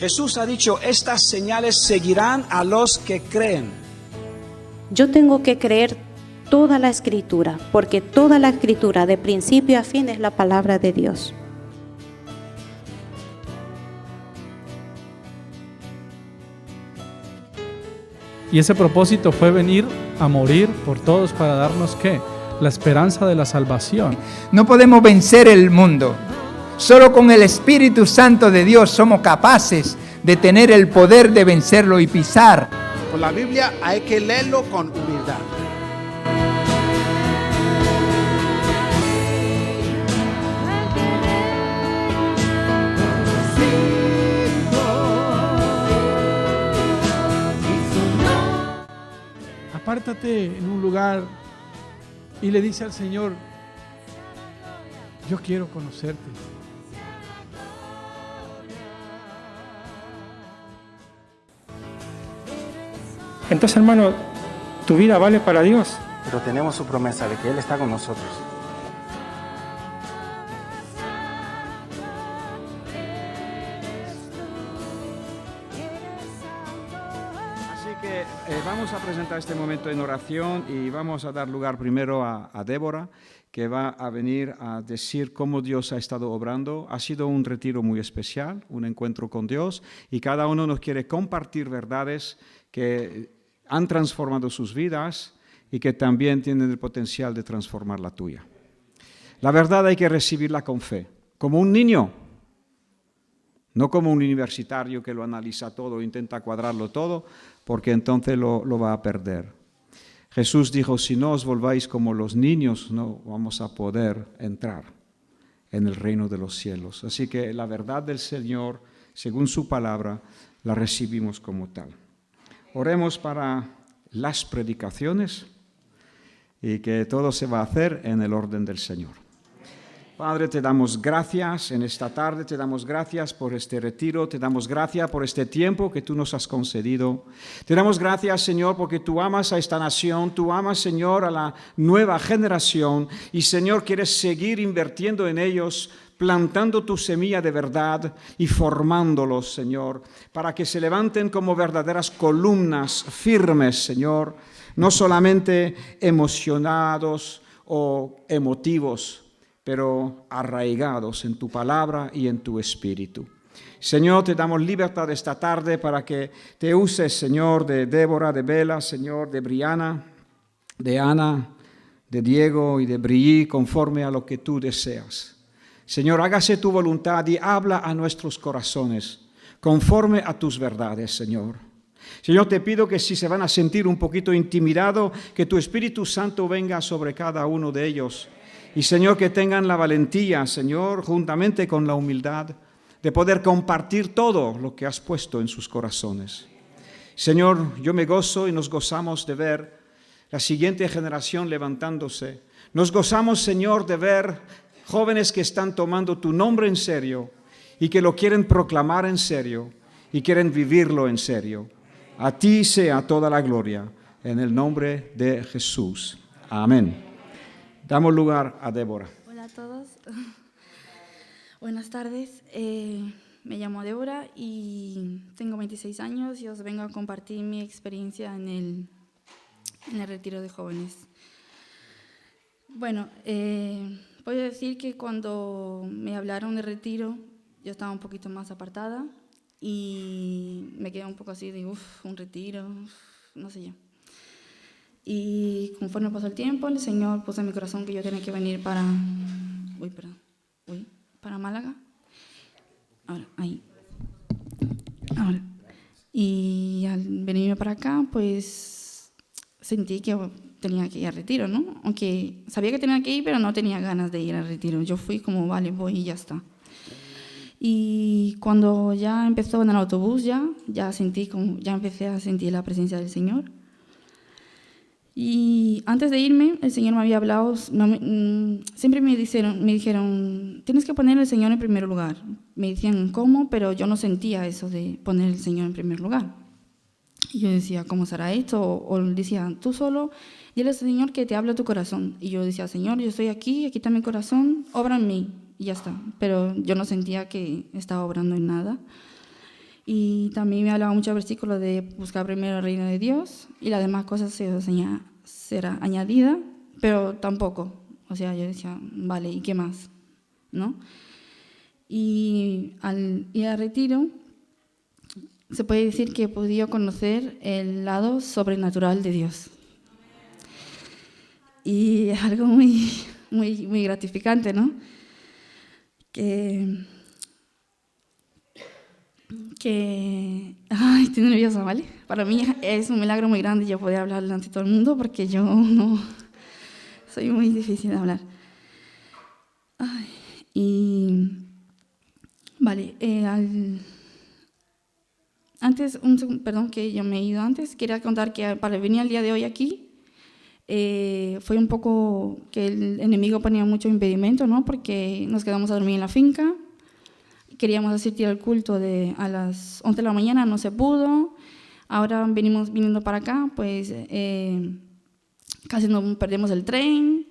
Jesús ha dicho, estas señales seguirán a los que creen. Yo tengo que creer toda la Escritura, porque toda la Escritura, de principio a fin, es la palabra de Dios. Y ese propósito fue venir a morir por todos para darnos, ¿qué? La esperanza de la salvación. No podemos vencer el mundo. Solo con el Espíritu Santo de Dios somos capaces de tener el poder de vencerlo y pisar. Con la Biblia hay que leerlo con humildad. Apártate en un lugar y le dice al Señor, yo quiero conocerte. Entonces, hermano, tu vida vale para Dios. Pero tenemos su promesa de que Él está con nosotros. Así que vamos a presentar este momento en oración y vamos a dar lugar primero a Débora, que va a venir a decir cómo Dios ha estado obrando. Ha sido un retiro muy especial, un encuentro con Dios, y cada uno nos quiere compartir verdades que han transformado sus vidas y que también tienen el potencial de transformar la tuya. La verdad hay que recibirla con fe, como un niño, no como un universitario que lo analiza todo, intenta cuadrarlo todo, porque entonces lo va a perder. Jesús dijo, si no os volváis como los niños, no vamos a poder entrar en el reino de los cielos. Así que la verdad del Señor, según su palabra, la recibimos como tal. Oremos para las predicaciones y que todo se va a hacer en el orden del Señor. Padre, te damos gracias en esta tarde, te damos gracias por este retiro, te damos gracias por este tiempo que tú nos has concedido. Te damos gracias, Señor, porque tú amas a esta nación, tú amas, Señor, a la nueva generación y, Señor, quieres seguir invirtiendo en ellos, plantando tu semilla de verdad y formándolos, Señor, para que se levanten como verdaderas columnas firmes, Señor, no solamente emocionados o emotivos, pero arraigados en tu palabra y en tu espíritu. Señor, te damos libertad esta tarde para que te uses, Señor, de Débora, de Bela, Señor, de Briana, de Ana, de Diego y de Brilli, conforme a lo que tú deseas. Señor, hágase tu voluntad y habla a nuestros corazones, conforme a tus verdades, Señor. Señor, te pido que si se van a sentir un poquito intimidados, que tu Espíritu Santo venga sobre cada uno de ellos. Y, Señor, que tengan la valentía, Señor, juntamente con la humildad, de poder compartir todo lo que has puesto en sus corazones. Señor, yo me gozo y nos gozamos de ver la siguiente generación levantándose. Nos gozamos, Señor, de ver jóvenes que están tomando tu nombre en serio y que lo quieren proclamar en serio y quieren vivirlo en serio. A ti sea toda la gloria, en el nombre de Jesús. Amén. Damos lugar a Débora. Hola a todos. Buenas tardes. Me llamo Débora y tengo 26 años y os vengo a compartir mi experiencia en el retiro de jóvenes. Bueno, puedo decir que cuando me hablaron de retiro, yo estaba un poquito más apartada y me quedé un poco así de, un retiro, no sé yo. Y conforme pasó el tiempo, el Señor puso en mi corazón que yo tenía que venir para Málaga. Ahora. Y al venirme para acá, pues sentí que tenía que ir al retiro, ¿no? Aunque sabía que tenía que ir, pero no tenía ganas de ir al retiro. Yo fui como, vale, voy y ya está. Y cuando ya empezó en el autobús, ya empecé a sentir la presencia del Señor. Y antes de irme, el Señor me había hablado, siempre me dijeron, tienes que poner al Señor en primer lugar. Me decían cómo, pero yo no sentía eso de poner al Señor en primer lugar. Y yo decía, ¿cómo será esto? O decía, tú solo, dile al Señor que te hable a tu corazón. Y yo decía, Señor, yo estoy aquí está mi corazón, obra en mí. Y ya está. Pero yo no sentía que estaba obrando en nada. Y también me hablaba mucho versículos de buscar primero el reino de Dios y las demás cosas será añadida, pero tampoco. O sea, yo decía, vale, ¿y qué más? ¿No? Y al ir al retiro, se puede decir que he podido conocer el lado sobrenatural de Dios. Y es algo muy, muy, muy gratificante, ¿no? Ay, estoy nerviosa, ¿vale? Para mí es un milagro muy grande yo poder hablar delante de todo el mundo porque yo no... Soy muy difícil de hablar. Ay, y... Vale, antes, perdón que yo me he ido antes, quería contar que para venir al día de hoy aquí fue un poco que el enemigo ponía mucho impedimento, ¿no? Porque nos quedamos a dormir en la finca, queríamos asistir al culto a las 11 de la mañana, no se pudo, ahora venimos viniendo para acá, pues casi nos perdemos el tren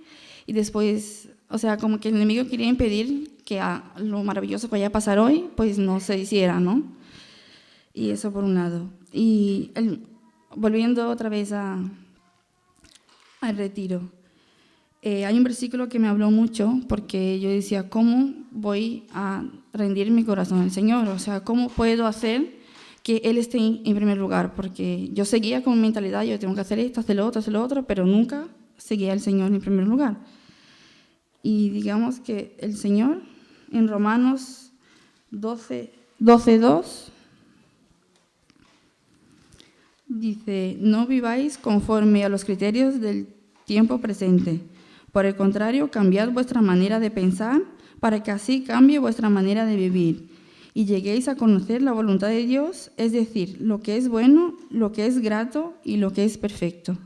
y después, o sea, como que el enemigo quería impedir que lo maravilloso que vaya a pasar hoy, pues no se hiciera, ¿no? Y eso por un lado. Y volviendo otra vez al retiro, hay un versículo que me habló mucho porque yo decía, ¿cómo voy a rendir mi corazón al Señor? O sea, ¿cómo puedo hacer que Él esté en primer lugar? Porque yo seguía con mi mentalidad, yo tengo que hacer esto, hacer lo otro, pero nunca seguía al Señor en primer lugar. Y digamos que el Señor, en Romanos 12:2, dice, no viváis conforme a los criterios del tiempo presente. Por el contrario, cambiad vuestra manera de pensar para que así cambie vuestra manera de vivir y lleguéis a conocer la voluntad de Dios, es decir, lo que es bueno, lo que es grato y lo que es perfecto.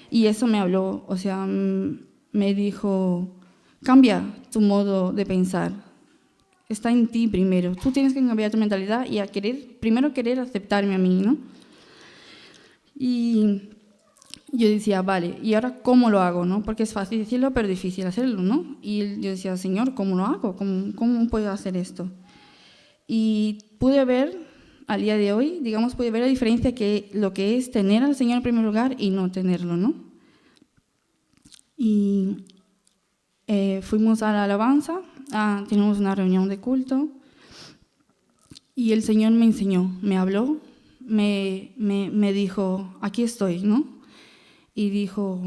Y eso me habló, o sea, me dijo, cambia tu modo de pensar. Está en ti primero. Tú tienes que cambiar tu mentalidad y primero querer aceptarme a mí, ¿no? Y yo decía, vale, ¿y ahora cómo lo hago, no? Porque es fácil decirlo, pero difícil hacerlo, ¿no? Y yo decía, Señor, ¿cómo lo hago? ¿Cómo puedo hacer esto? Y pude ver, al día de hoy, digamos, pude ver la diferencia que lo que es tener al Señor en primer lugar y no tenerlo, ¿no? Y fuimos a la alabanza, tenemos una reunión de culto, y el Señor me enseñó, me habló, me dijo, aquí estoy, ¿no? Y dijo,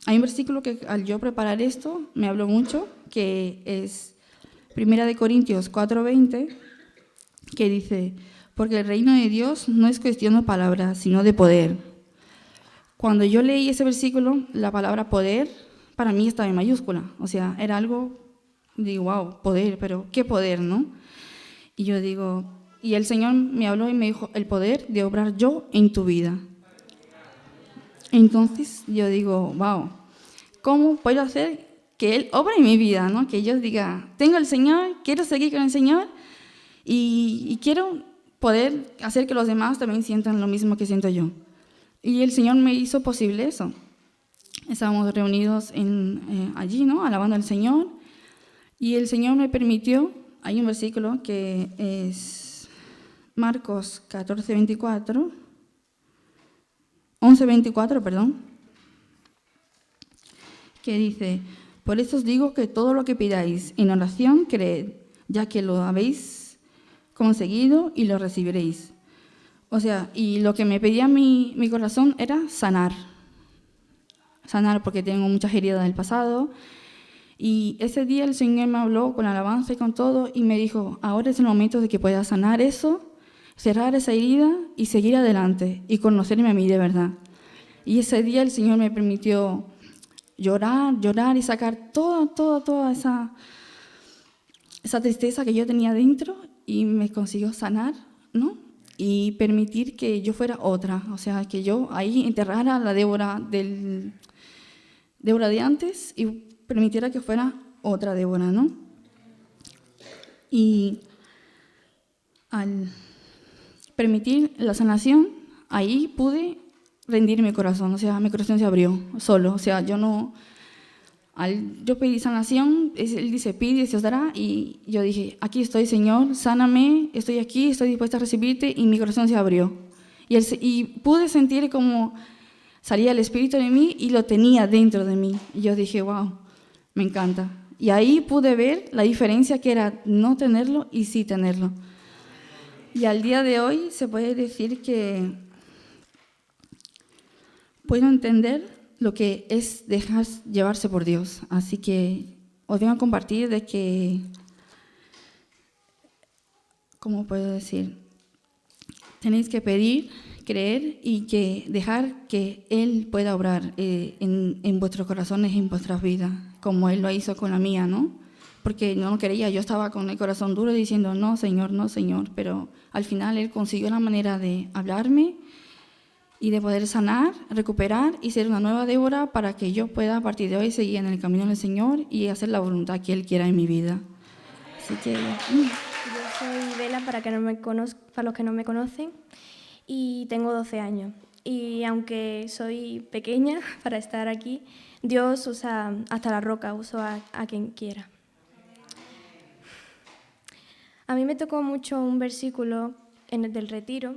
hay un versículo que al yo preparar esto me habló mucho, que es 1 Corintios 4:20, que dice, porque el reino de Dios no es cuestión de palabras, sino de poder. Cuando yo leí ese versículo, la palabra poder para mí estaba en mayúscula, o sea, era algo, digo, wow, poder, pero ¿qué poder, no? Y yo digo, y el Señor me habló y me dijo, el poder de obrar yo en tu vida. Entonces yo digo, wow, ¿cómo puedo hacer que Él obre en mi vida, ¿no? Que yo diga, tengo al Señor, quiero seguir con el Señor y quiero poder hacer que los demás también sientan lo mismo que siento yo. Y el Señor me hizo posible eso. Estábamos reunidos allí, ¿no? Alabando al Señor. Y el Señor me permitió, hay un versículo que es Marcos 11:24, perdón, que dice, por eso os digo que todo lo que pidáis en oración, creed, ya que lo habéis conseguido y lo recibiréis. O sea, y lo que me pedía mi corazón era sanar porque tengo muchas heridas del pasado. Y ese día el Señor me habló con alabanza y con todo y me dijo, ahora es el momento de que puedas sanar eso, cerrar esa herida y seguir adelante y conocerme a mí de verdad. Y ese día el Señor me permitió llorar y sacar toda esa tristeza que yo tenía dentro y me consiguió sanar, ¿no? Y permitir que yo fuera otra, o sea, que yo ahí enterrara a la Débora de antes y permitiera que fuera otra Débora, ¿no? Y al permitir la sanación, ahí pude rendir mi corazón, o sea, mi corazón se abrió solo, o sea, yo no Yo pedí sanación, él dice, pide y se os dará, y yo dije, aquí estoy, Señor, sáname, estoy aquí, estoy dispuesta a recibirte, y mi corazón se abrió. Y pude sentir como salía el Espíritu de mí y lo tenía dentro de mí. Y yo dije, wow, me encanta. Y ahí pude ver la diferencia que era no tenerlo y sí tenerlo. Y al día de hoy se puede decir que puedo entender lo que es dejar llevarse por Dios. Así que os vengo a compartir de que, ¿cómo puedo decir? Tenéis que pedir, creer y que dejar que Él pueda obrar en vuestros corazones y en vuestras vidas, como Él lo hizo con la mía, ¿no? Porque no quería, yo estaba con el corazón duro diciendo, no, Señor, pero al final Él consiguió la manera de hablarme y de poder sanar, recuperar y ser una nueva Débora para que yo pueda a partir de hoy seguir en el camino del Señor y hacer la voluntad que Él quiera en mi vida. Así que... Yo soy Bela, para los que no me conocen, y tengo 12 años. Y aunque soy pequeña para estar aquí, Dios usa hasta la roca, usa a quien quiera. A mí me tocó mucho un versículo del retiro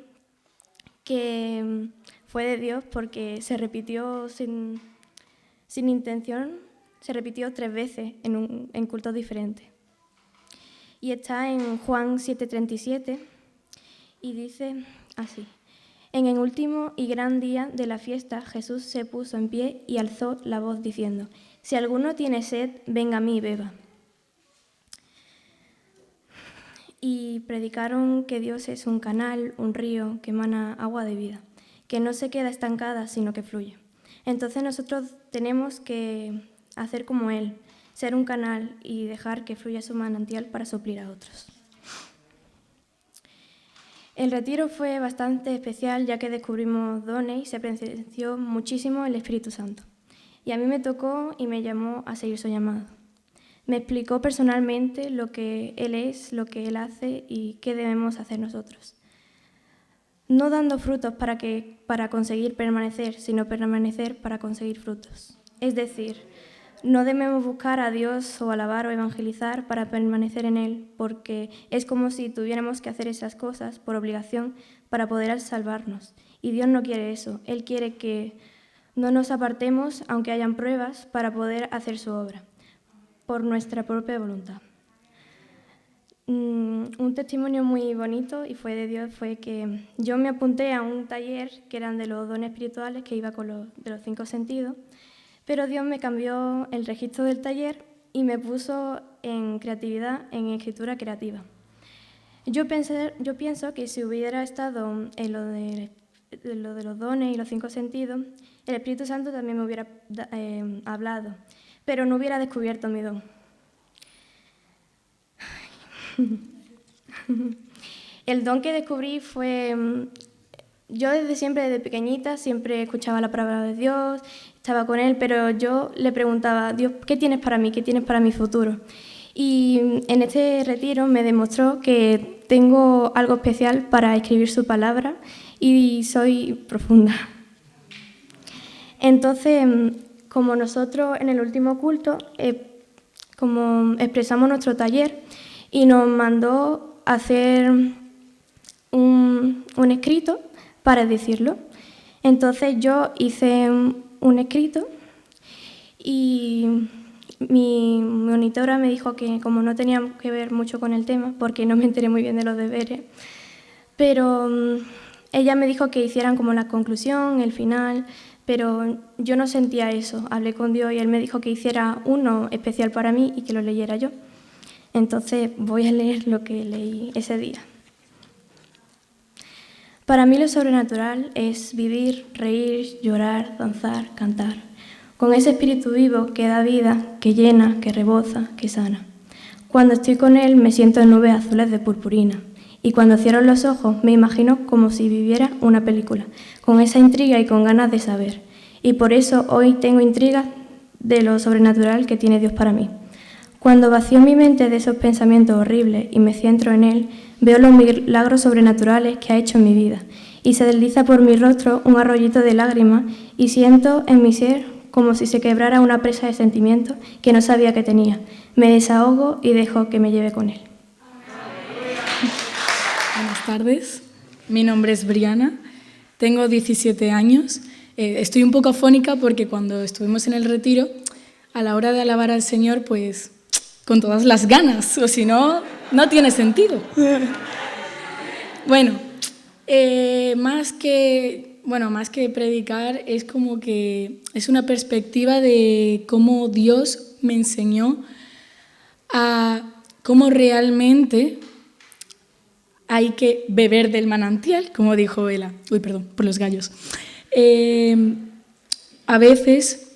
que fue de Dios porque se repitió sin intención, se repitió 3 veces en cultos diferentes. Y está en Juan 7:37 y dice así: En el último y gran día de la fiesta, Jesús se puso en pie y alzó la voz diciendo: Si alguno tiene sed, venga a mí y beba. Y predicaron que Dios es un canal, un río que emana agua de vida, que no se queda estancada, sino que fluye. Entonces nosotros tenemos que hacer como Él, ser un canal y dejar que fluya su manantial para suplir a otros. El retiro fue bastante especial, ya que descubrimos dones y se presenció muchísimo el Espíritu Santo. Y a mí me tocó y me llamó a seguir su llamado. Me explicó personalmente lo que Él es, lo que Él hace y qué debemos hacer nosotros. No dando frutos para conseguir permanecer, sino permanecer para conseguir frutos. Es decir, no debemos buscar a Dios o alabar o evangelizar para permanecer en Él, porque es como si tuviéramos que hacer esas cosas por obligación para poder salvarnos. Y Dios no quiere eso. Él quiere que no nos apartemos, aunque hayan pruebas, para poder hacer su obra, por nuestra propia voluntad. Un testimonio muy bonito y fue de Dios fue que yo me apunté a un taller que eran de los dones espirituales, que iba con de los 5 sentidos, pero Dios me cambió el registro del taller y me puso en creatividad, en escritura creativa. Yo pienso que si hubiera estado en lo de los dones y los 5 sentidos, el Espíritu Santo también me hubiera hablado, pero no hubiera descubierto mi don. El don que descubrí fue... Yo desde pequeñita, siempre escuchaba la palabra de Dios, estaba con Él, pero yo le preguntaba: Dios, ¿qué tienes para mí? ¿Qué tienes para mi futuro? Y en este retiro me demostró que tengo algo especial para escribir su palabra y soy profunda. Entonces, como nosotros en el último culto, como expresamos nuestro taller y nos mandó a hacer un escrito para decirlo. Entonces yo hice un escrito y mi monitora me dijo que como no tenía que ver mucho con el tema, porque no me enteré muy bien de los deberes, pero ella me dijo que hicieran como la conclusión, el final, pero yo no sentía eso. Hablé con Dios y Él me dijo que hiciera uno especial para mí y que lo leyera yo. Entonces voy a leer lo que leí ese día. Para mí lo sobrenatural es vivir, reír, llorar, danzar, cantar, con ese espíritu vivo que da vida, que llena, que reboza, que sana. Cuando estoy con Él me siento en nubes azules de purpurina, y cuando cierro los ojos me imagino como si viviera una película, con esa intriga y con ganas de saber. Y por eso hoy tengo intrigas de lo sobrenatural que tiene Dios para mí. Cuando vacío mi mente de esos pensamientos horribles y me centro en Él, veo los milagros sobrenaturales que ha hecho en mi vida, y se desliza por mi rostro un arroyito de lágrimas y siento en mi ser como si se quebrara una presa de sentimientos que no sabía que tenía. Me desahogo y dejo que me lleve con él. Buenas tardes, mi nombre es Briana, tengo 17 años. Estoy un poco afónica porque cuando estuvimos en el retiro, a la hora de alabar al Señor, pues con todas las ganas, o si no, no tiene sentido. Bueno, más que predicar, es como que es una perspectiva de cómo Dios me enseñó a cómo realmente hay que beber del manantial, como dijo Vela. Uy, perdón, por los gallos. A veces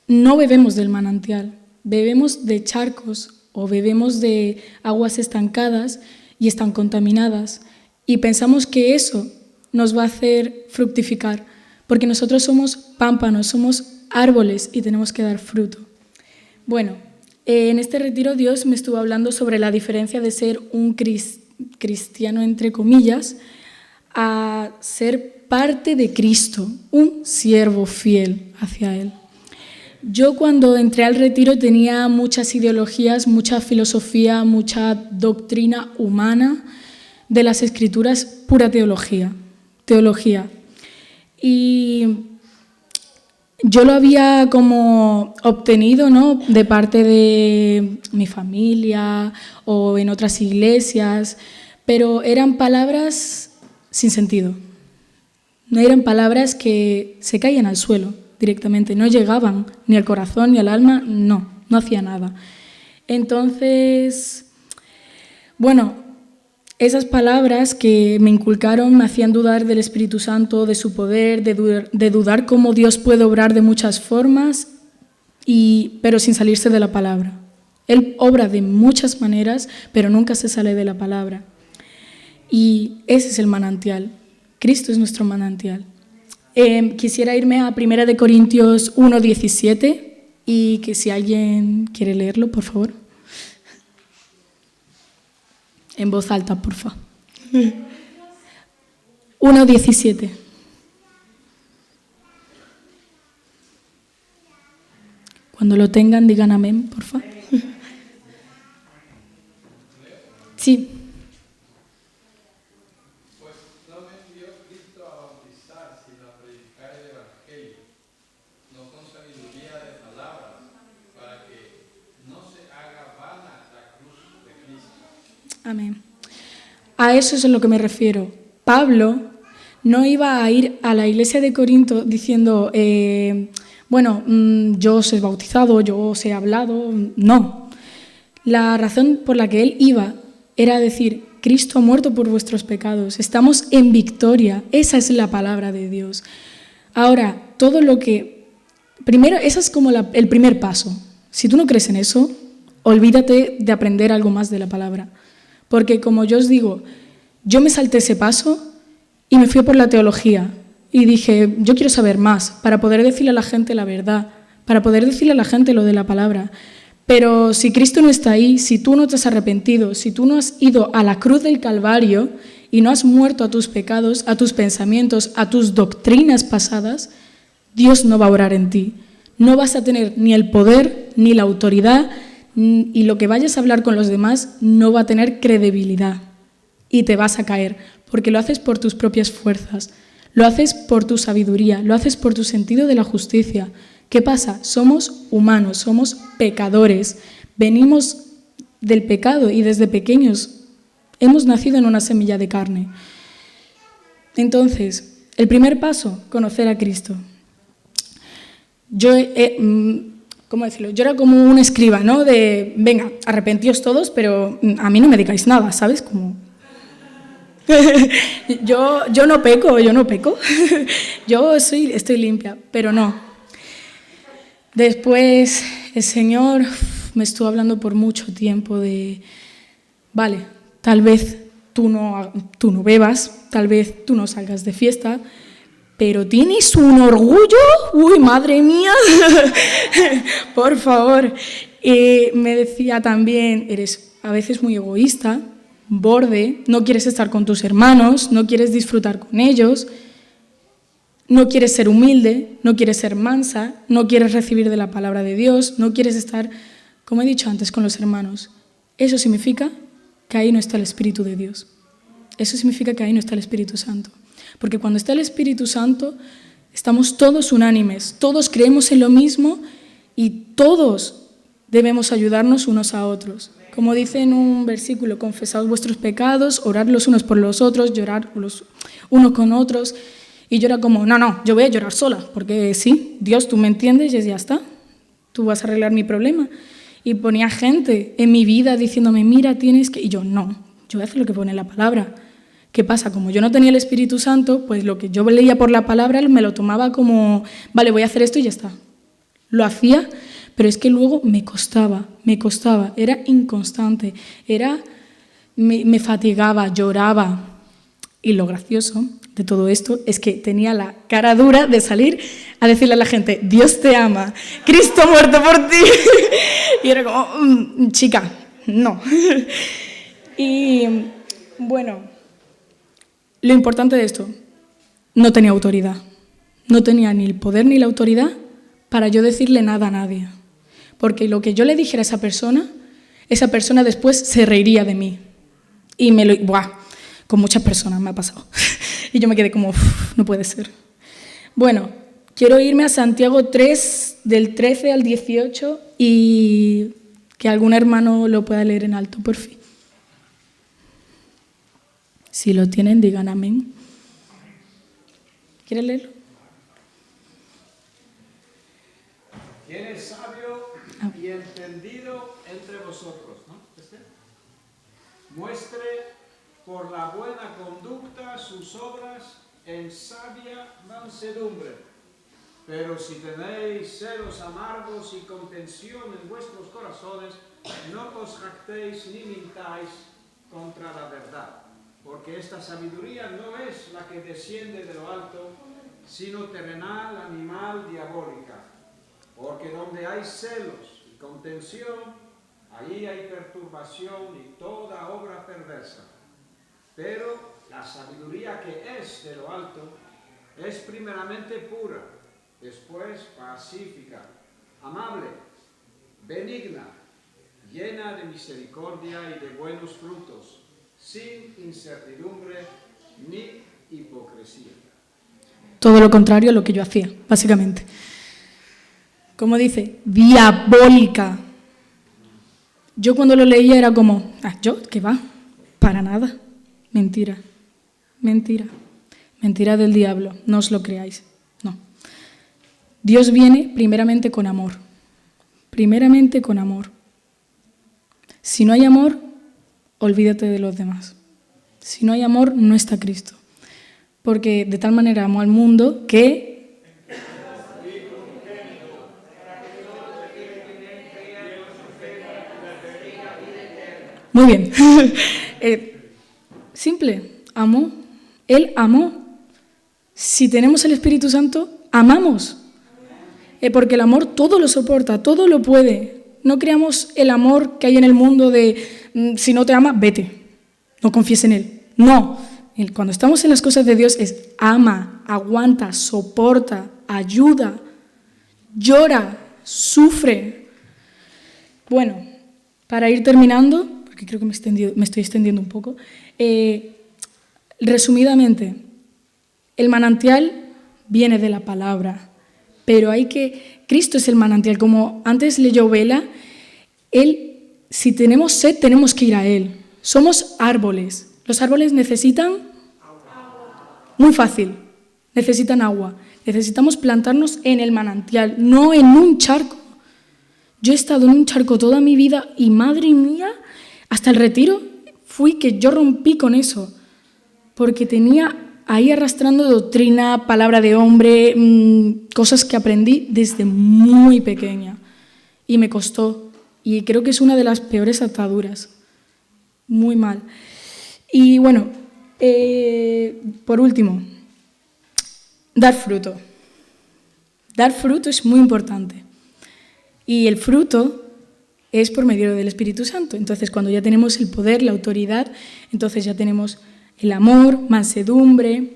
no bebemos del manantial, bebemos de charcos o bebemos de aguas estancadas y están contaminadas y pensamos que eso nos va a hacer fructificar, porque nosotros somos pámpanos, somos árboles y tenemos que dar fruto. Bueno, en este retiro Dios me estuvo hablando sobre la diferencia de ser un cristiano, entre comillas, a ser parte de Cristo, un siervo fiel hacia Él. Yo cuando entré al retiro tenía muchas ideologías, mucha filosofía, mucha doctrina humana de las Escrituras, pura teología. Y yo lo había como obtenido, ¿no?, de parte de mi familia o en otras iglesias, pero eran palabras sin sentido. No eran palabras que se caían al suelo directamente, no llegaban ni al corazón ni al alma, no hacía nada. Entonces, bueno, esas palabras que me inculcaron me hacían dudar del Espíritu Santo, de su poder, de dudar cómo Dios puede obrar de muchas formas, pero sin salirse de la palabra. Él obra de muchas maneras, pero nunca se sale de la palabra. Y ese es el manantial. Cristo es nuestro manantial. Quisiera irme a 1 Corintios 1:17 y que si alguien quiere leerlo, por favor. En voz alta, por favor. 1:17. Cuando lo tengan, digan amén, por favor. Sí. Amén. A eso es a lo que me refiero. Pablo no iba a ir a la iglesia de Corinto diciendo, yo os he bautizado, yo os he hablado. No. La razón por la que él iba era decir, Cristo ha muerto por vuestros pecados, estamos en victoria. Esa es la palabra de Dios. Ahora, todo lo que... Primero, ese es como el primer paso. Si tú no crees en eso, olvídate de aprender algo más de la palabra. Porque como yo os digo, yo me salté ese paso y me fui por la teología y dije, yo quiero saber más para poder decirle a la gente la verdad, para poder decirle a la gente lo de la palabra. Pero si Cristo no está ahí, si tú no te has arrepentido, si tú no has ido a la cruz del Calvario y no has muerto a tus pecados, a tus pensamientos, a tus doctrinas pasadas, Dios no va a obrar en ti. No vas a tener ni el poder ni la autoridad, y lo que vayas a hablar con los demás no va a tener credibilidad y te vas a caer, porque lo haces por tus propias fuerzas, lo haces por tu sabiduría, lo haces por tu sentido de la justicia. ¿Qué pasa? Somos humanos, somos pecadores, venimos del pecado y desde pequeños hemos nacido en una semilla de carne. Entonces, el primer paso, conocer a Cristo. ¿Cómo decirlo? Yo era como un escriba, ¿no? De, venga, arrepentíos todos, pero a mí no me digáis nada, ¿sabes? Como... yo no peco. Yo estoy limpia, pero no. Después el Señor me estuvo hablando por mucho tiempo de, vale, tal vez tú no bebas, tal vez tú no salgas de fiesta, pero tienes un orgullo, uy, madre mía, por favor. Me decía también, eres a veces muy egoísta, borde, no quieres estar con tus hermanos, no quieres disfrutar con ellos. no quieres ser humilde, no quieres ser mansa, no quieres recibir de la palabra de Dios, no quieres estar, como he dicho antes, con los hermanos. Eso significa que ahí no está el Espíritu de Dios. Eso significa que ahí no está el Espíritu Santo. Porque cuando está el Espíritu Santo, estamos todos unánimes, todos creemos en lo mismo y todos debemos ayudarnos unos a otros. Como dice en un versículo, confesaos vuestros pecados, orad los unos por los otros, llorar los unos con otros. Y yo era como, no, yo voy a llorar sola, porque sí, Dios, tú me entiendes y ya está, tú vas a arreglar mi problema. Y ponía gente en mi vida diciéndome, mira, tienes que... Y yo, no, yo voy a hacer lo que pone la palabra. ¿Qué pasa? Como yo no tenía el Espíritu Santo, pues lo que yo leía por la palabra me lo tomaba como, vale, voy a hacer esto y ya está. Lo hacía, pero es que luego me costaba, era inconstante, me fatigaba, lloraba. Y lo gracioso de todo esto es que tenía la cara dura de salir a decirle a la gente, Dios te ama, Cristo ha muerto por ti. Y era como, chica, no. Y bueno, lo importante de esto, no tenía autoridad. No tenía ni el poder ni la autoridad para yo decirle nada a nadie. Porque lo que yo le dijera a esa persona después se reiría de mí. Y con muchas personas me ha pasado. Y yo me quedé como, no puede ser. Bueno, quiero irme a Santiago 3, del 13 al 18, y que algún hermano lo pueda leer en alto, por fin. Si lo tienen, digan amén. ¿Quieren leerlo? ¿Quién es sabio y entendido entre vosotros? ¿No? Muestre por la buena conducta sus obras en sabia mansedumbre. Pero si tenéis celos amargos y contención en vuestros corazones, no os jactéis ni mintáis contra la verdad. Porque esta sabiduría no es la que desciende de lo alto, sino terrenal, animal, diabólica. Porque donde hay celos y contención, ahí hay perturbación y toda obra perversa. Pero la sabiduría que es de lo alto es primeramente pura, después pacífica, amable, benigna, llena de misericordia y de buenos frutos, sin incertidumbre ni hipocresía. Todo lo contrario a lo que yo hacía, básicamente. Como dice, diabólica. Yo cuando lo leía era como, ¿yo? ¿Qué va? Para nada. Mentira. Mentira del diablo, no os lo creáis. No. Dios viene primeramente con amor. Primeramente con amor. Si no hay amor, olvídate de los demás. Si no hay amor, no está Cristo. Porque de tal manera amó al mundo que... Muy bien. Simple, amó. Él amó. Si tenemos el Espíritu Santo, amamos. Porque el amor todo lo soporta, todo lo puede. No creamos el amor que hay en el mundo de si no te ama, vete. No confíes en Él. No. Cuando estamos en las cosas de Dios es ama, aguanta, soporta, ayuda, llora, sufre. Bueno, para ir terminando, porque creo que me estoy extendiendo un poco, resumidamente, el manantial viene de la palabra, pero Cristo es el manantial. Como antes leyó Vela, si tenemos sed, tenemos que ir a Él. Somos árboles. Los árboles necesitan muy fácil, necesitan agua. Necesitamos plantarnos en el manantial, no en un charco. Yo he estado en un charco toda mi vida y, madre mía, hasta el retiro fui que yo rompí con eso, porque tenía ahí arrastrando doctrina, palabra de hombre, cosas que aprendí desde muy pequeña y me costó. Y creo que es una de las peores ataduras. Muy mal. Y bueno, por último, dar fruto. Dar fruto es muy importante. Y el fruto es por medio del Espíritu Santo. Entonces, cuando ya tenemos el poder, la autoridad, entonces ya tenemos el amor, mansedumbre,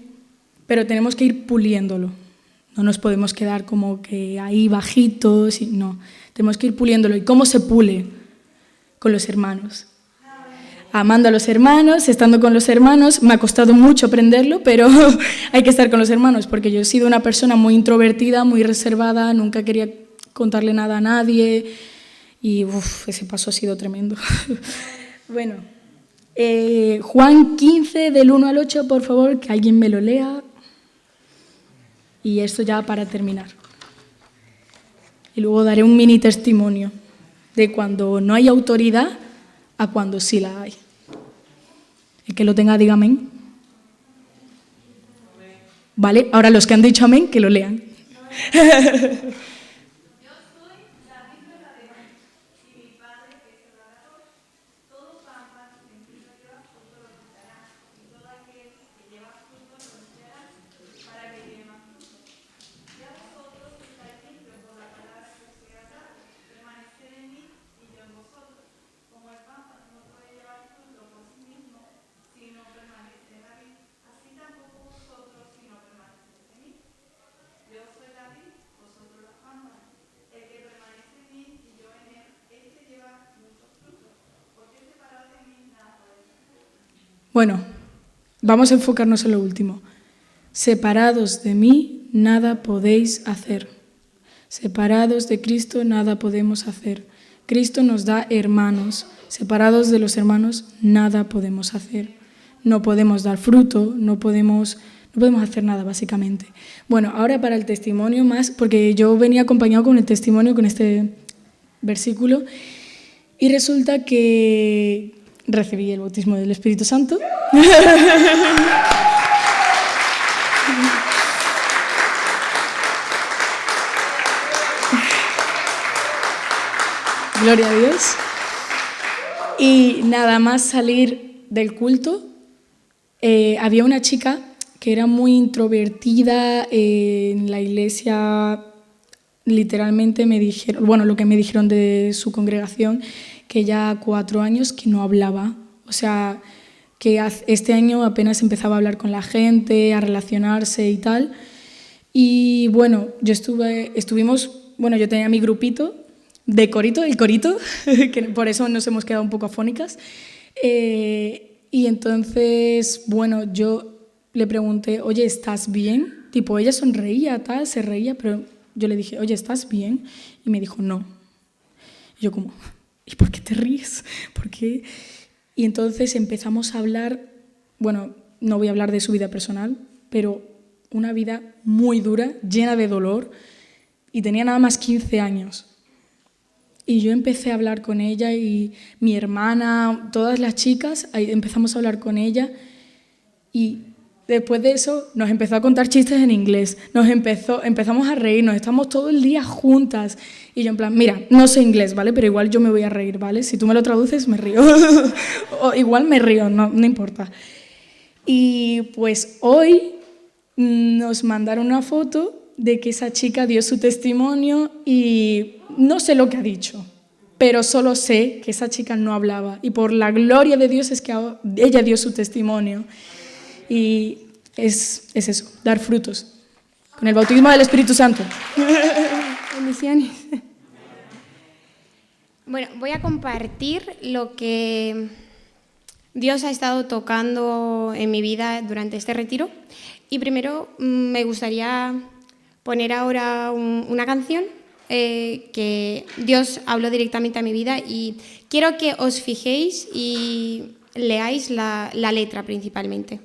pero tenemos que ir puliéndolo. No nos podemos quedar como que ahí bajitos, no. Tenemos que ir puliéndolo. ¿Y cómo se pule? Con los hermanos. Amando a los hermanos, estando con los hermanos. Me ha costado mucho aprenderlo, pero hay que estar con los hermanos, porque yo he sido una persona muy introvertida, muy reservada, nunca quería contarle nada a nadie, y ese paso ha sido tremendo. Bueno, Juan 15, del 1 al 8, por favor, que alguien me lo lea. Y esto ya para terminar. Y luego daré un mini testimonio de cuando no hay autoridad a cuando sí la hay. El que lo tenga, diga amén. Vale, ahora los que han dicho amén, que lo lean. Bueno, vamos a enfocarnos en lo último. Separados de mí, nada podéis hacer. Separados de Cristo, nada podemos hacer. Cristo nos da hermanos. Separados de los hermanos, nada podemos hacer. No podemos dar fruto, no podemos hacer nada, básicamente. Bueno, ahora para el testimonio más, porque yo venía acompañado con el testimonio, con este versículo, y resulta que recibí el bautismo del Espíritu Santo. Gloria a Dios. Y nada más salir del culto, había una chica que era muy introvertida en la iglesia. Literalmente me dijeron, bueno, lo que me dijeron de su congregación, que ya 4 años que no hablaba. O sea, que este año apenas empezaba a hablar con la gente, a relacionarse y tal. Y bueno, yo tenía mi grupito de corito, el corito, que por eso nos hemos quedado un poco afónicas. Y entonces, bueno, yo le pregunté, oye, ¿estás bien? Tipo, ella sonreía, tal, se reía, pero yo le dije, oye, ¿estás bien? Y me dijo, no. Y yo como, ¿y por qué te ríes? ¿Por qué? Y entonces empezamos a hablar, bueno, no voy a hablar de su vida personal, pero una vida muy dura, llena de dolor, y tenía nada más 15 años. Y yo empecé a hablar con ella y mi hermana, todas las chicas, empezamos a hablar con ella y después de eso nos empezó a contar chistes en inglés, empezamos a reírnos, estamos todo el día juntas. Y yo en plan, mira, no sé inglés, ¿vale? Pero igual yo me voy a reír, ¿vale? Si tú me lo traduces, me río. O igual me río, no importa. Y pues hoy nos mandaron una foto de que esa chica dio su testimonio y no sé lo que ha dicho, pero solo sé que esa chica no hablaba. Y por la gloria de Dios es que ella dio su testimonio. Y es eso, dar frutos. Con el bautismo del Espíritu Santo. Bendiciones. Bueno, voy a compartir lo que Dios ha estado tocando en mi vida durante este retiro. Y primero me gustaría poner ahora una canción que Dios habló directamente a mi vida y quiero que os fijéis y leáis la letra principalmente.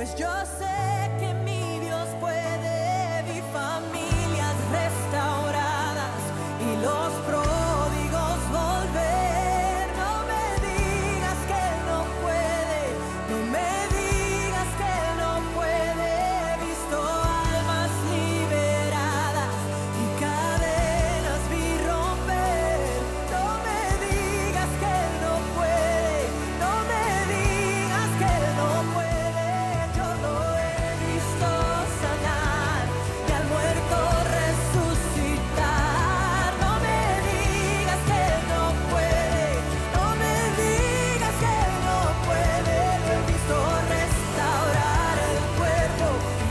pues yo sé que mi Dios puede, vi familias restauradas y los pródigos volver. No me digas que Él no puede, no me digas que Él no puede. He visto almas liberadas y cadenas vi romper. No me digas que Él no puede, no me digas que Él no puede. Yo lo he visto sanar y al muerto resucitar. No me digas que Él no puede, no me digas que Él no puede. Lo he visto restaurar el cuerpo,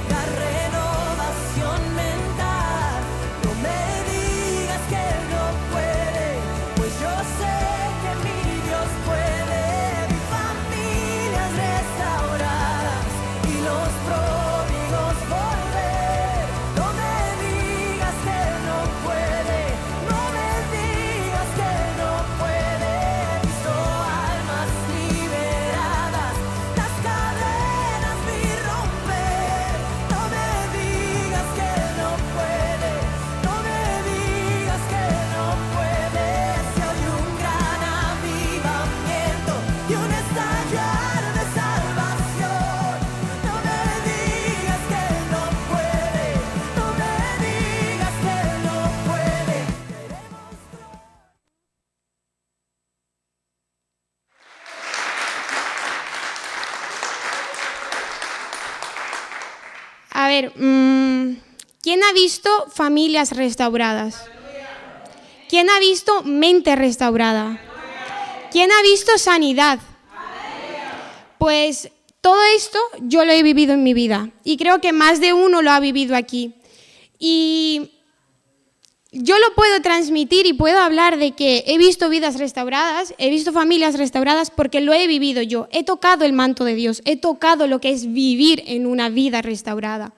la renovación mental. No me digas que Él no puede, pues yo sé que mi Dios puede. Vi familias restauradas y los pródigos volver. No me digas que Él no puede, no me digas que Él no puede. He visto almas liberadas, las cadenas vi romper. No me digas que Él no puede, no me digas que Él no puede. Se oye un gran avivamiento y un estallar de salvación. No me digas que Él no puede, no me digas que Él no puede. A ver, ¿quién ha visto familias restauradas? ¿Quién ha visto mente restaurada? ¿Quién ha visto sanidad? Pues todo esto yo lo he vivido en mi vida y creo que más de uno lo ha vivido aquí. Y yo lo puedo transmitir y puedo hablar de que he visto vidas restauradas, he visto familias restauradas porque lo he vivido yo. He tocado el manto de Dios, he tocado lo que es vivir en una vida restaurada.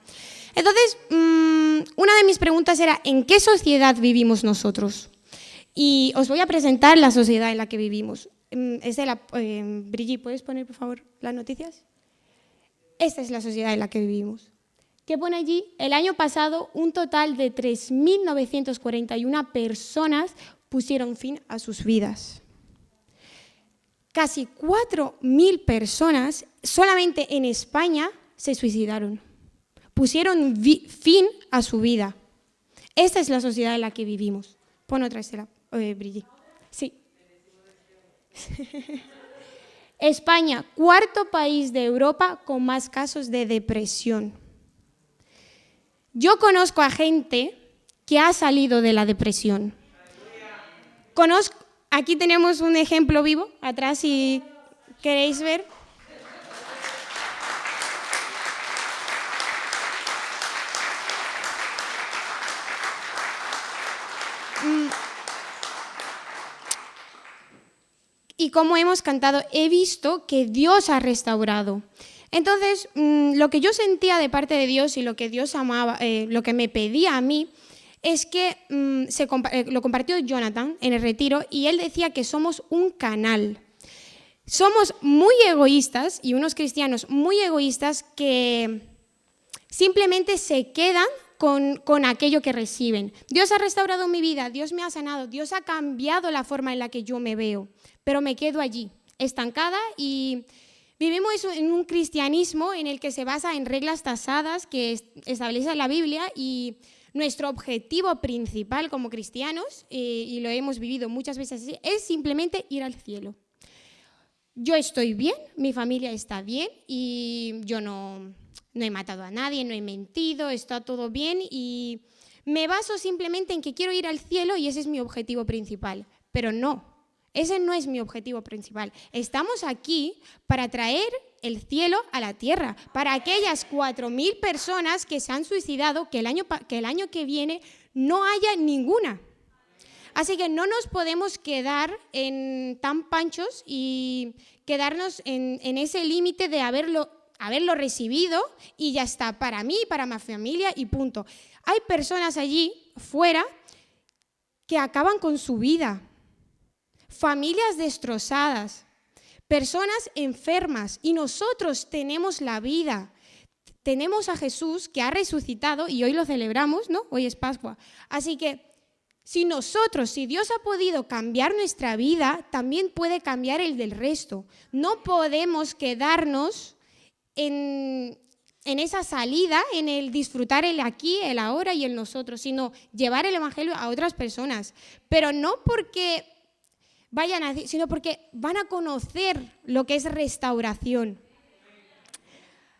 Entonces, una de mis preguntas era, ¿en qué sociedad vivimos nosotros? Y os voy a presentar la sociedad en la que vivimos. Es de la, Brigitte, ¿puedes poner, por favor, las noticias? Esta es la sociedad en la que vivimos. ¿Qué pone allí? El año pasado, un total de 3.941 personas pusieron fin a sus vidas. Casi 4.000 personas solamente en España se suicidaron. Pusieron fin a su vida. Esta es la sociedad en la que vivimos. Pon otra, Estela, Brigitte. Sí. España, cuarto país de Europa con más casos de depresión. Yo conozco a gente que ha salido de la depresión. Aquí tenemos un ejemplo vivo, atrás si queréis ver. Y como hemos cantado, he visto que Dios ha restaurado. Entonces, lo que yo sentía de parte de Dios y lo que Dios amaba, lo que me pedía a mí, es que lo compartió Jonathan en el retiro y él decía que somos un canal. Somos muy egoístas y unos cristianos muy egoístas que simplemente se quedan con aquello que reciben. Dios ha restaurado mi vida, Dios me ha sanado, Dios ha cambiado la forma en la que yo me veo, pero me quedo allí, estancada, y vivimos en un cristianismo en el que se basa en reglas tasadas que establece la Biblia, y nuestro objetivo principal como cristianos, y lo hemos vivido muchas veces así, es simplemente ir al cielo. Yo estoy bien, mi familia está bien y yo no he matado a nadie, no he mentido, está todo bien y me baso simplemente en que quiero ir al cielo y ese es mi objetivo principal. Pero no, ese no es mi objetivo principal. Estamos aquí para traer el cielo a la tierra, para aquellas 4.000 personas que se han suicidado, que el año que viene no haya ninguna. Así que no nos podemos quedar tan panchos y quedarnos en ese límite de haberlo recibido y ya está, para mí, para mi familia y punto. Hay personas allí fuera que acaban con su vida, familias destrozadas, personas enfermas, y nosotros tenemos la vida. tenemos a Jesús que ha resucitado y hoy lo celebramos, ¿no? Hoy es Pascua. Así que si Dios ha podido cambiar nuestra vida, también puede cambiar el del resto. No podemos quedarnos en esa salida, en el disfrutar el aquí, el ahora y el nosotros, sino llevar el Evangelio a otras personas. Pero no porque vayan a decir, sino porque van a conocer lo que es restauración.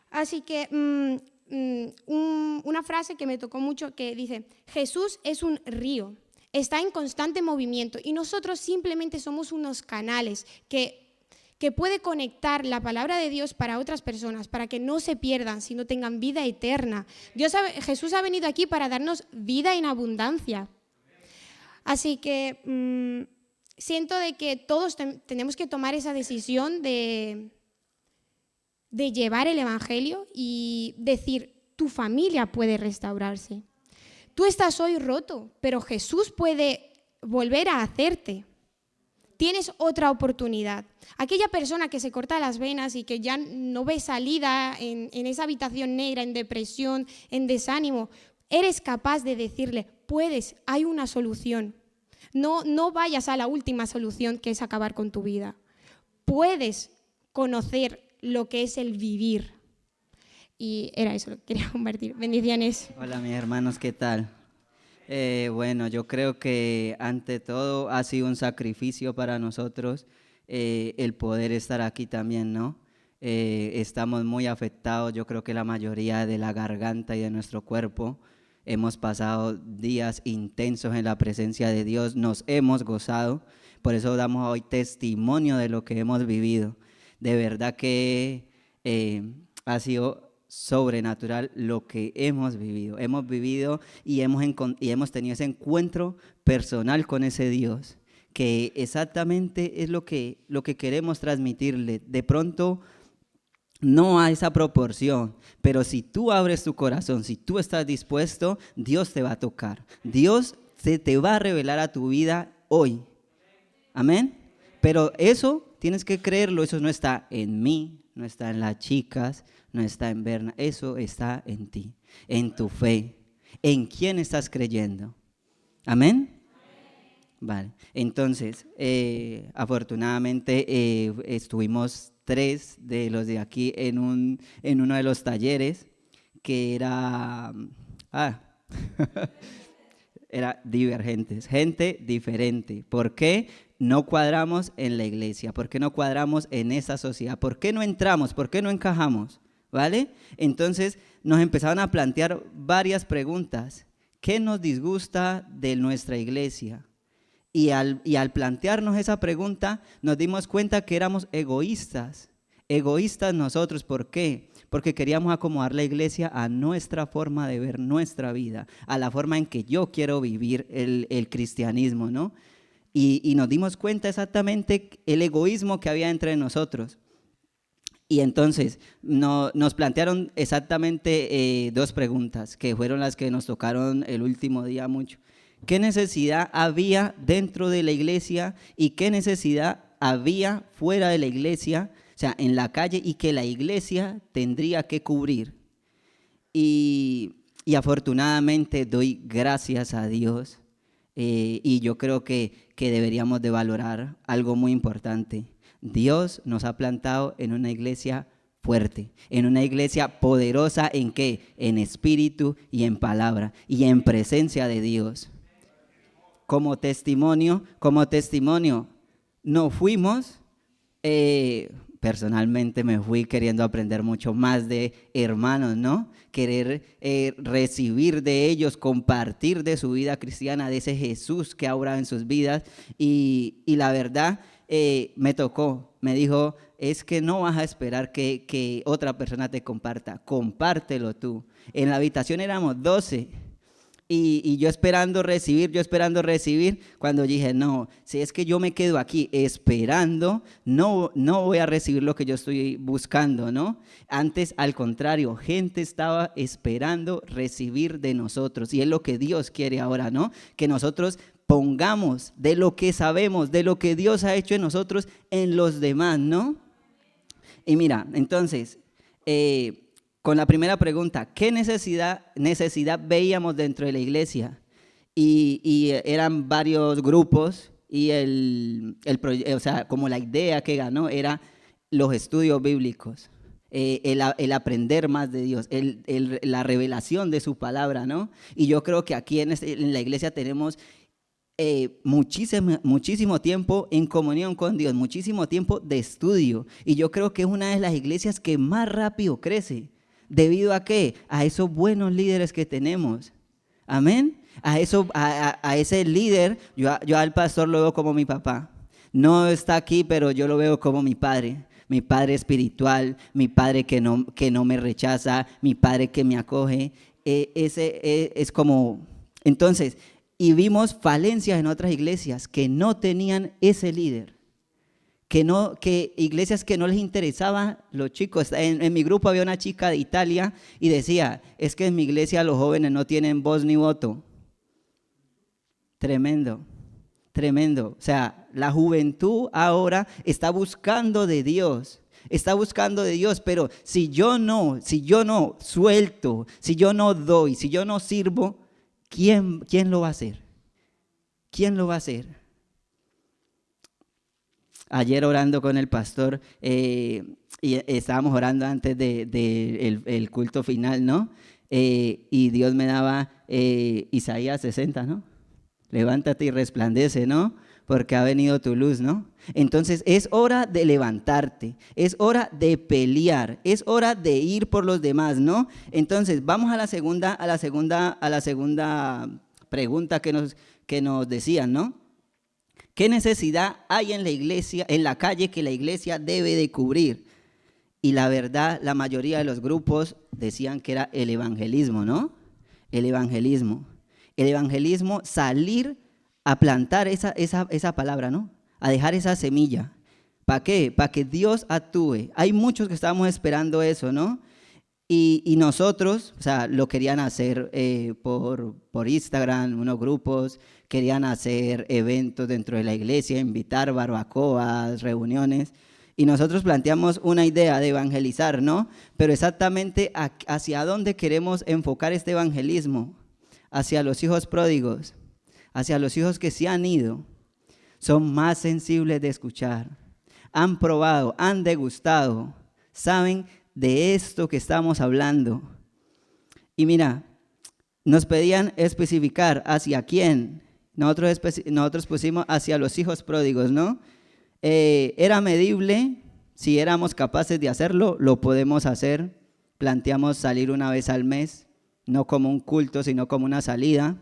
Así que una frase que me tocó mucho que dice, Jesús es un río, está en constante movimiento y nosotros simplemente somos unos canales que puede conectar la palabra de Dios para otras personas, para que no se pierdan, sino tengan vida eterna. Jesús ha venido aquí para darnos vida en abundancia. Así que siento de que todos tenemos que tomar esa decisión de llevar el Evangelio y decir, tu familia puede restaurarse. Tú estás hoy roto, pero Jesús puede volver a hacerte. Tienes otra oportunidad. Aquella persona que se corta las venas y que ya no ve salida en esa habitación negra, en depresión, en desánimo, eres capaz de decirle, puedes, hay una solución. No vayas a la última solución, que es acabar con tu vida. Puedes conocer lo que es el vivir. Y era eso lo que quería compartir. Bendiciones. Hola mis hermanos, ¿qué tal? Bueno, yo creo que ante todo ha sido un sacrificio para nosotros el poder estar aquí también, ¿no? Estamos muy afectados, yo creo que la mayoría de la garganta y de nuestro cuerpo. Hemos pasado días intensos en la presencia de Dios, nos hemos gozado, por eso damos hoy testimonio de lo que hemos vivido. De verdad que ha sido sobrenatural lo que hemos vivido. Hemos vivido y hemos tenido ese encuentro personal con ese Dios, que exactamente es lo que queremos transmitirle. De pronto no a esa proporción, pero si tú abres tu corazón, si tú estás dispuesto, Dios te va a tocar. Dios se te va a revelar a tu vida hoy. Amén. Pero eso tienes que creerlo, eso no está en mí, no está en las chicas, no está en Berna, eso está en ti, en tu fe, en quién estás creyendo. ¿Amén? Vale, entonces, afortunadamente estuvimos 3 de los de aquí en uno de los talleres que era divergentes, gente diferente. ¿Por qué no cuadramos en la iglesia? ¿Por qué no cuadramos en esa sociedad? ¿Por qué no entramos? ¿Por qué no encajamos? ¿Vale? Entonces nos empezaron a plantear varias preguntas. ¿Qué nos disgusta de nuestra iglesia? Y al plantearnos esa pregunta nos dimos cuenta que éramos egoístas nosotros. ¿Por qué? Porque queríamos acomodar la iglesia a nuestra forma de ver nuestra vida, a la forma en que yo quiero vivir el cristianismo, ¿no? Y nos dimos cuenta exactamente el egoísmo que había entre nosotros. Y entonces nos plantearon exactamente 2 preguntas, que fueron las que nos tocaron el último día mucho. ¿Qué necesidad había dentro de la iglesia y qué necesidad había fuera de la iglesia, o sea, en la calle, y que la iglesia tendría que cubrir? Y afortunadamente doy gracias a Dios, y yo creo que deberíamos de valorar algo muy importante. Dios nos ha plantado en una iglesia fuerte, en una iglesia poderosa. ¿En qué? En espíritu y en palabra y en presencia de Dios. Como testimonio, nos fuimos, personalmente me fui queriendo aprender mucho más de hermanos, ¿no? Querer recibir de ellos, compartir de su vida cristiana, de ese Jesús que ha obrado en sus vidas. Y la verdad, me tocó, me dijo, es que no vas a esperar que otra persona te comparta, compártelo tú. En la habitación éramos 12 y yo esperando recibir, cuando dije, no, si es que yo me quedo aquí esperando, no voy a recibir lo que yo estoy buscando, ¿no? Antes, al contrario, gente estaba esperando recibir de nosotros, y es lo que Dios quiere ahora, ¿no? Que nosotros pongamos de lo que sabemos, de lo que Dios ha hecho en nosotros, en los demás, ¿no? Y mira, entonces, con la primera pregunta, ¿qué necesidad veíamos dentro de la iglesia? Y eran varios grupos y o sea, como la idea que ganó era los estudios bíblicos, el aprender más de Dios, la revelación de su palabra, ¿no? Y yo creo que aquí en la iglesia tenemos muchísimo tiempo en comunión con Dios, muchísimo tiempo de estudio. Y yo creo que es una de las iglesias que más rápido crece. ¿Debido a qué? A esos buenos líderes que tenemos. Amén. A ese líder, yo al pastor lo veo como mi papá. No está aquí, pero yo lo veo como mi padre espiritual, mi padre que no me rechaza, mi padre que me acoge. Ese es como, entonces, y vimos falencias en otras iglesias que no tenían ese líder, que iglesias que no les interesaba los chicos. En mi grupo había una chica de Italia y decía, es que en mi iglesia los jóvenes no tienen voz ni voto. Tremendo. O sea, la juventud ahora está buscando de Dios, pero si yo no suelto, si yo no doy, si yo no sirvo, ¿quién lo va a hacer? ¿Quién lo va a hacer? Ayer orando con el pastor, y estábamos orando antes del culto final, ¿no? Y Dios me daba Isaías 60, ¿no? Levántate y resplandece, ¿no? Porque ha venido tu luz, ¿no? Entonces es hora de levantarte, es hora de pelear, es hora de ir por los demás, ¿no? Entonces vamos a la segunda pregunta que nos decían, ¿no? ¿Qué necesidad hay en la iglesia, en la calle, que la iglesia debe de cubrir? Y la verdad, la mayoría de los grupos decían que era el evangelismo, ¿no? El evangelismo, salir a plantar esa palabra, ¿no? A dejar esa semilla. ¿Para qué? Para que Dios actúe. Hay muchos que estamos esperando eso, ¿no? Y nosotros, o sea, lo querían hacer por Instagram, unos grupos, querían hacer eventos dentro de la iglesia, invitar barbacoas, reuniones. Y nosotros planteamos una idea de evangelizar, ¿no? Pero exactamente hacia dónde queremos enfocar este evangelismo. Hacia los hijos pródigos, hacia los hijos que se han ido, son más sensibles de escuchar, han probado, han degustado, saben de esto que estamos hablando. Y mira, nos pedían especificar hacia quién. Nosotros pusimos hacia los hijos pródigos, ¿no? Era medible, si éramos capaces de hacerlo, lo podemos hacer. Planteamos salir una vez al mes, no como un culto, sino como una salida,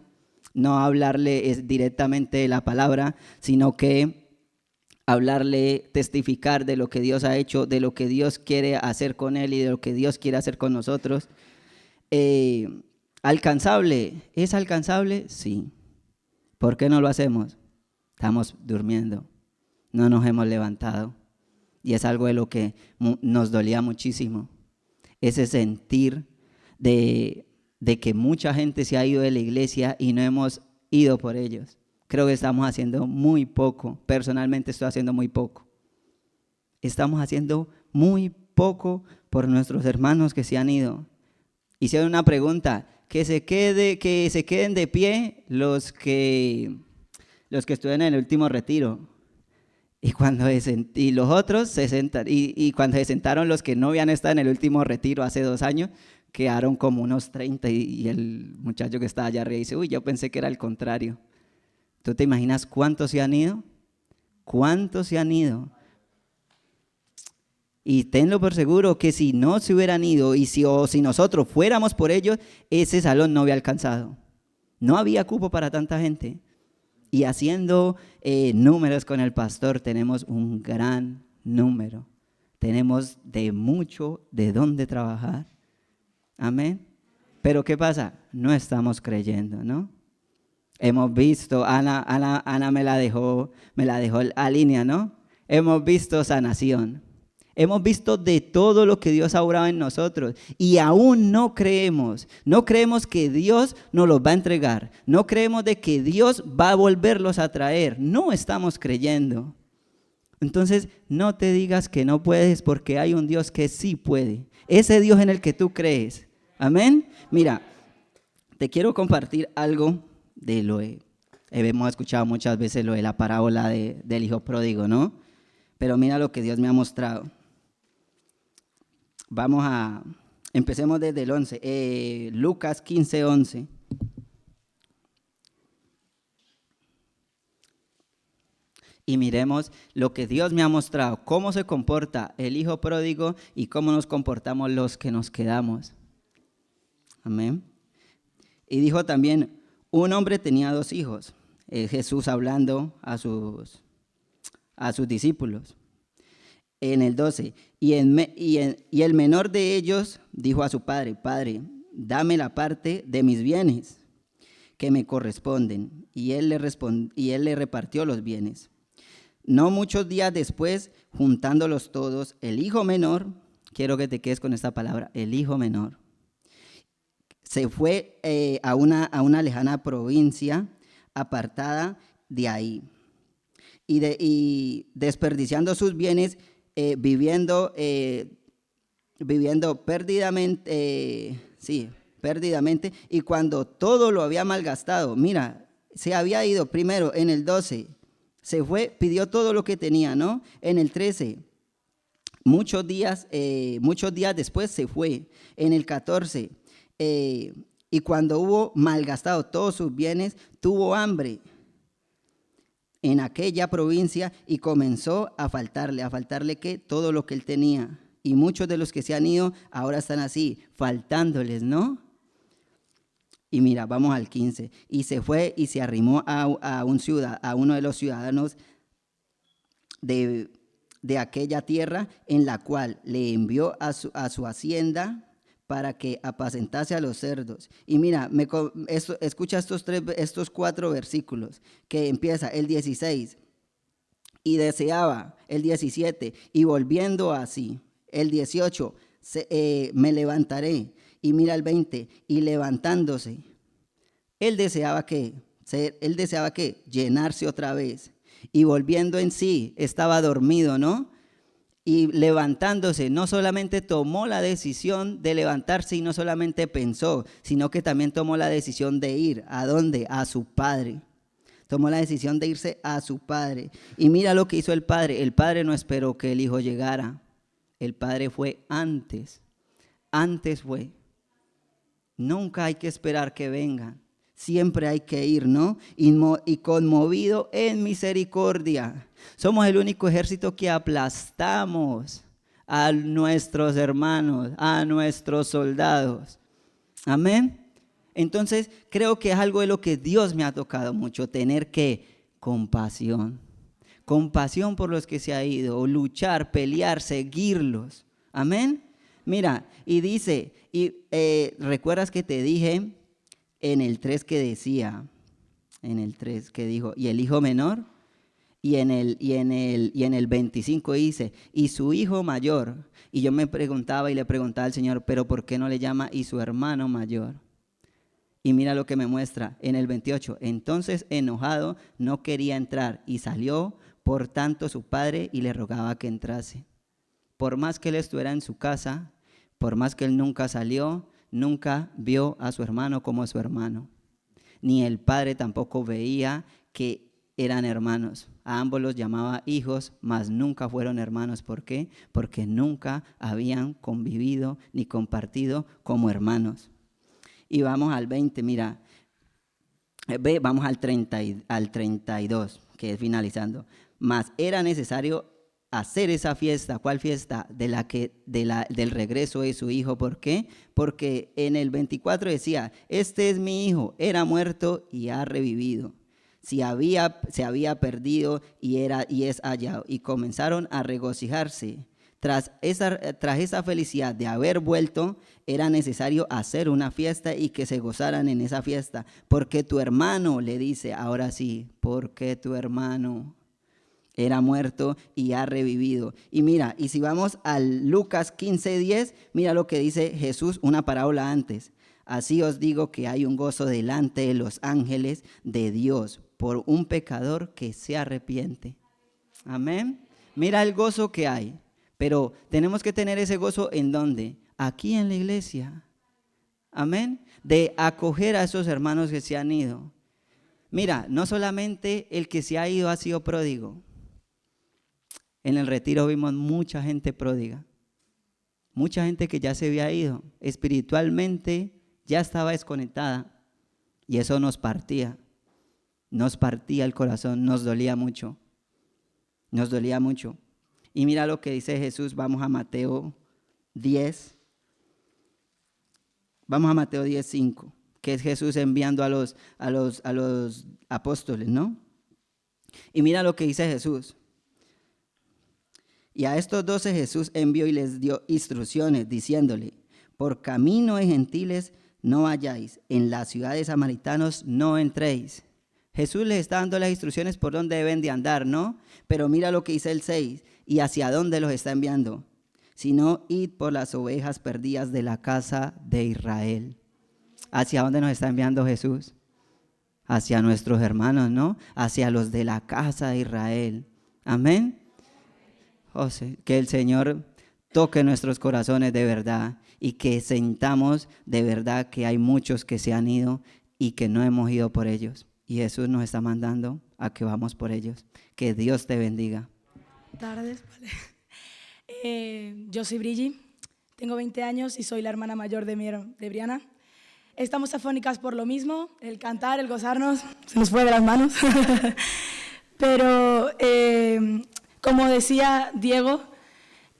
no hablarle directamente de la palabra, sino que hablarle, testificar de lo que Dios ha hecho, de lo que Dios quiere hacer con él y de lo que Dios quiere hacer con nosotros. ¿Alcanzable? ¿Es alcanzable? Sí. ¿Por qué no lo hacemos? Estamos durmiendo, no nos hemos levantado. Y es algo de lo que nos dolía muchísimo, ese sentir de que mucha gente se ha ido de la iglesia y no hemos ido por ellos. Creo que estamos haciendo muy poco. Personalmente estoy haciendo muy poco. Estamos haciendo muy poco por nuestros hermanos que se han ido. Hicieron una pregunta, que se queden de pie los que estuvieron en el último retiro. Y los otros se sentaron, y cuando se sentaron los que no habían estado en el último retiro hace 2 años, quedaron como unos 30 y el muchacho que estaba allá arriba dice, uy, yo pensé que era el contrario. ¿Tú te imaginas cuántos se han ido? ¿Cuántos se han ido? Y tenlo por seguro que si no se hubieran ido o si nosotros fuéramos por ellos, ese salón no había alcanzado. No había cupo para tanta gente. Y haciendo números con el pastor tenemos un gran número. Tenemos de mucho de dónde trabajar. Amén. Pero ¿qué pasa? No estamos creyendo, ¿no? Hemos visto, Ana me la dejó a línea, ¿no? Hemos visto sanación. Hemos visto de todo lo que Dios ha obrado en nosotros y aún no creemos que Dios nos los va a entregar, no creemos de que Dios va a volverlos a traer, no estamos creyendo. Entonces no te digas que no puedes porque hay un Dios que sí puede. ese Dios en el que tú crees. Amén. Mira, te quiero compartir algo de hemos escuchado muchas veces lo de la parábola del hijo pródigo, ¿no? Pero mira lo que Dios me ha mostrado. Empecemos desde el 11, Lucas 15:11. Y miremos lo que Dios me ha mostrado, cómo se comporta el hijo pródigo y cómo nos comportamos los que nos quedamos. Amén. Y dijo también, un hombre tenía 2 hijos. Jesús hablando a sus discípulos. En el 12, y el menor de ellos dijo a su padre, Padre, dame la parte de mis bienes que me corresponden. Y él le repartió los bienes. No muchos días después, juntándolos todos, el hijo menor, quiero que te quedes con esta palabra, el hijo menor, se fue a una lejana provincia apartada de ahí. Y desperdiciando sus bienes, viviendo perdidamente, y cuando todo lo había malgastado, mira, se había ido primero en el 12, se fue, pidió todo lo que tenía, ¿no? En el 13, muchos días después se fue. En el 14, y cuando hubo malgastado todos sus bienes, tuvo hambre en aquella provincia y comenzó a faltarle ¿qué? Todo lo que él tenía. Y muchos de los que se han ido ahora están así, faltándoles, ¿no? Y mira, vamos al 15. Y se fue y se arrimó a uno de los ciudadanos de aquella tierra, en la cual le envió a su hacienda para que apacentase a los cerdos. Y mira, escucha estos 4 versículos, que empieza el 16. Y deseaba, el 17, y volviendo así. El 18, me levantaré. Y mira el 20, y levantándose, él deseaba que llenarse otra vez. Y volviendo en sí, estaba dormido, ¿no? Y levantándose, no solamente tomó la decisión de levantarse y no solamente pensó, sino que también tomó la decisión de ir. ¿A dónde? A su padre. Tomó la decisión de irse a su padre. Y mira lo que hizo el padre. El padre no esperó que el hijo llegara. El padre fue antes. Antes fue. Nunca hay que esperar que vengan. Siempre hay que ir, ¿no? Y conmovido en misericordia. Somos el único ejército que aplastamos a nuestros hermanos, a nuestros soldados. Amén. Entonces, creo que es algo de lo que Dios me ha tocado mucho, tener compasión. Compasión por los que se han ido, luchar, pelear, seguirlos. Amén. Mira, y dice, ¿recuerdas que te dije en el 3 que decía, en el 3 que dijo, y el hijo menor? Y en el 25 dice, y su hijo mayor. Y yo me preguntaba y le preguntaba al Señor, pero ¿por qué no le llama y su hermano mayor? Y mira lo que me muestra en el 28. Entonces, enojado, no quería entrar y salió, por tanto, su padre y le rogaba que entrase. Por más que él estuviera en su casa, por más que él nunca salió, nunca vio a su hermano como su hermano. Ni el padre tampoco veía que eran hermanos. A ambos los llamaba hijos, mas nunca fueron hermanos. ¿Por qué? Porque nunca habían convivido ni compartido como hermanos. Y vamos al 20, mira, vamos al 32, que es finalizando. Mas era necesario hacer esa fiesta. ¿Cuál fiesta? Del regreso de su hijo. ¿Por qué? Porque en el 24 decía, este es mi hijo, era muerto y ha revivido. Se había perdido y es hallado. Y comenzaron a regocijarse. Tras esa felicidad de haber vuelto, era necesario hacer una fiesta y que se gozaran en esa fiesta. Porque tu hermano, le dice, ahora sí, porque tu hermano era muerto y ha revivido. Y mira, y si vamos al Lucas 15:10, mira lo que dice Jesús, una parábola antes. Así os digo que hay un gozo delante de los ángeles de Dios por un pecador que se arrepiente. Amén. Mira el gozo que hay. Pero tenemos que tener ese gozo ¿en dónde? aquí en la iglesia. Amén. De acoger a esos hermanos que se han ido. Mira, no solamente el que se ha ido ha sido pródigo. En el retiro vimos mucha gente pródiga. Mucha gente que ya se había ido. Espiritualmente ya estaba desconectada. Y eso nos partía. Nos partía el corazón, nos dolía mucho. Nos dolía mucho. Y mira lo que dice Jesús. Vamos a Mateo 10. Vamos a Mateo 10:5, que es Jesús enviando a los apóstoles, ¿no? Y mira lo que dice Jesús. Y a estos 12 Jesús envió y les dio instrucciones, diciéndole: por camino de gentiles no vayáis, en las ciudades samaritanos no entréis. Jesús les está dando las instrucciones por dónde deben de andar, ¿no? Pero mira lo que dice el 6, y hacia dónde los está enviando. Sino id por las ovejas perdidas de la casa de Israel. ¿Hacia dónde nos está enviando Jesús? Hacia nuestros hermanos, ¿no? Hacia los de la casa de Israel. Amén. José, que el Señor toque nuestros corazones de verdad y que sintamos de verdad que hay muchos que se han ido y que no hemos ido por ellos. Y Jesús nos está mandando a que vamos por ellos. Que Dios te bendiga. Tardes, vale. Yo soy Brigi, tengo 20 años y soy la hermana mayor de Briana. Estamos afónicas por lo mismo, el cantar, el gozarnos, se nos fue de las manos. Pero, como decía Diego,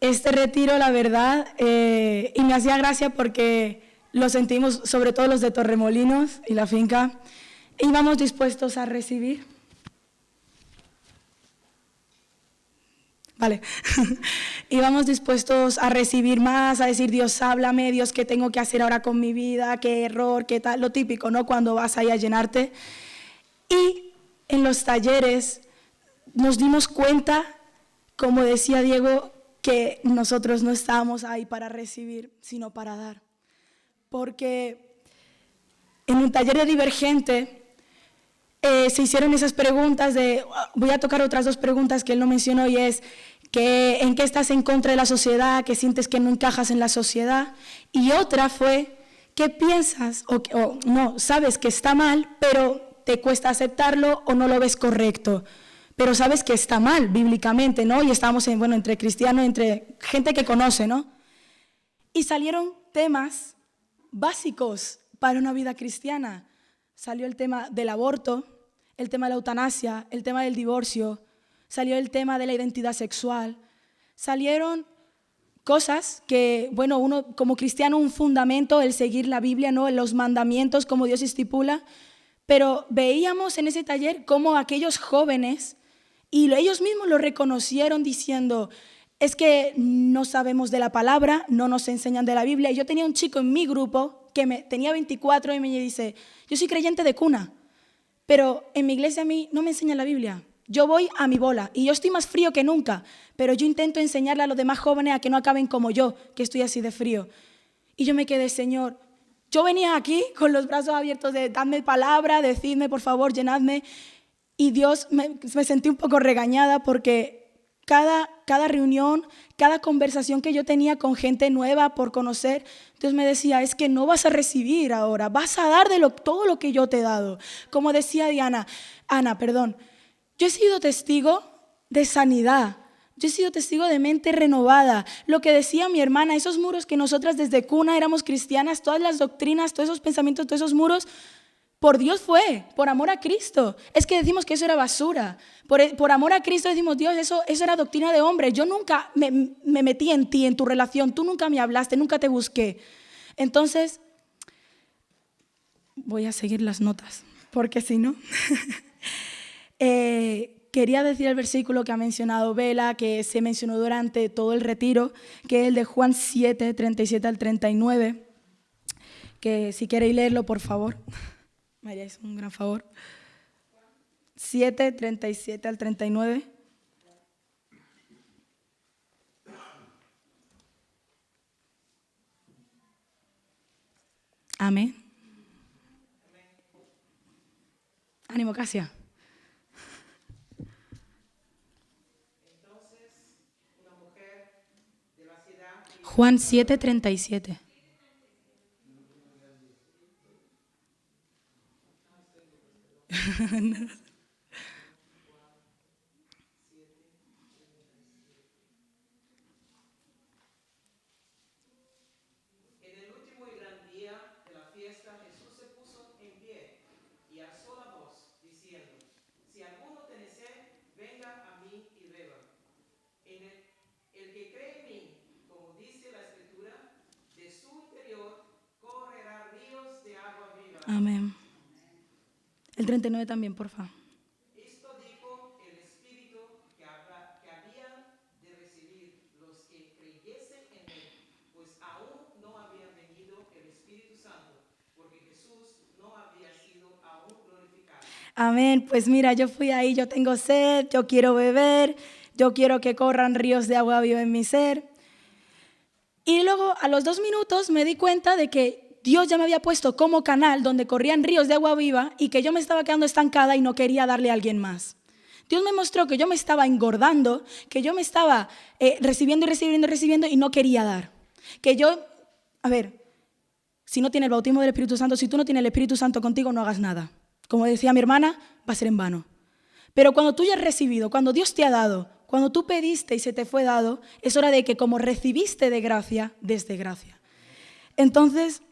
este retiro, la verdad, y me hacía gracia porque lo sentimos, sobre todo los de Torremolinos y la finca, íbamos dispuestos a recibir. Vale, íbamos dispuestos a recibir más, a decir: Dios, háblame, Dios, ¿qué tengo que hacer ahora con mi vida? ¿Qué error? ¿Qué tal? Lo típico, ¿no? Cuando vas ahí a llenarte. Y en los talleres nos dimos cuenta, como decía Diego, que nosotros no estábamos ahí para recibir, sino para dar. Porque en un taller de Divergente se hicieron esas preguntas voy a tocar otras dos preguntas que él no mencionó, y es que ¿en qué estás en contra de la sociedad? ¿Qué sientes que no encajas en la sociedad? Y otra fue, ¿qué piensas? O no, sabes que está mal, pero te cuesta aceptarlo o no lo ves correcto. Pero sabes que está mal bíblicamente, ¿no? Y estábamos entre cristianos, entre gente que conoce, ¿no? Y salieron temas básicos para una vida cristiana. Salió el tema del aborto, el tema de la eutanasia, el tema del divorcio, salió el tema de la identidad sexual. Salieron cosas que, uno como cristiano, un fundamento, el seguir la Biblia, ¿no? Los mandamientos como Dios estipula. Pero veíamos en ese taller cómo aquellos jóvenes, y ellos mismos lo reconocieron diciendo: es que no sabemos de la palabra, no nos enseñan de la Biblia. Y yo tenía un chico en mi grupo que tenía 24 y me dice: yo soy creyente de cuna, pero en mi iglesia a mí no me enseñan la Biblia. Yo voy a mi bola y yo estoy más frío que nunca, pero yo intento enseñarle a los demás jóvenes a que no acaben como yo, que estoy así de frío. Y yo me quedé: Señor, yo venía aquí con los brazos abiertos de dadme palabra, decidme por favor, llenadme. Y Dios, me sentí un poco regañada porque cada reunión, cada conversación que yo tenía con gente nueva por conocer, Dios me decía: es que no vas a recibir ahora, vas a dar de todo lo que yo te he dado. Como decía Ana, yo he sido testigo de sanidad, yo he sido testigo de mente renovada. Lo que decía mi hermana, esos muros que nosotras desde cuna éramos cristianas, todas las doctrinas, todos esos pensamientos, todos esos muros, por Dios fue, por amor a Cristo. Es que decimos que eso era basura. Por amor a Cristo decimos: Dios, eso era doctrina de hombre. Yo nunca me metí en ti, en tu relación. Tú nunca me hablaste, nunca te busqué. Entonces, voy a seguir las notas, porque si no... quería decir el versículo que ha mencionado Vela, que se mencionó durante todo el retiro, que es el de Juan 7, 37 al 39, que si queréis leerlo, por favor, me haríais un gran favor. 7, 37 al 39. Amén. Ánimo, Casia. Juan 7:37. Amén. El 39 también, por favor. Esto dijo el Espíritu que habían de recibir los que creyesen en él, pues aún no había venido el Espíritu Santo, porque Jesús no había sido aún glorificado. Amén. Pues mira, yo fui ahí, yo tengo sed, yo quiero beber, yo quiero que corran ríos de agua viva en mi ser. Y luego a los 2 minutos me di cuenta de que Dios ya me había puesto como canal donde corrían ríos de agua viva y que yo me estaba quedando estancada y no quería darle a alguien más. Dios me mostró que yo me estaba engordando, que yo me estaba recibiendo y no quería dar. Que yo, si no tienes el bautismo del Espíritu Santo, si tú no tienes el Espíritu Santo contigo, no hagas nada. Como decía mi hermana, va a ser en vano. Pero cuando tú ya has recibido, cuando Dios te ha dado, cuando tú pediste y se te fue dado, es hora de que como recibiste de gracia, des de gracia. Entonces,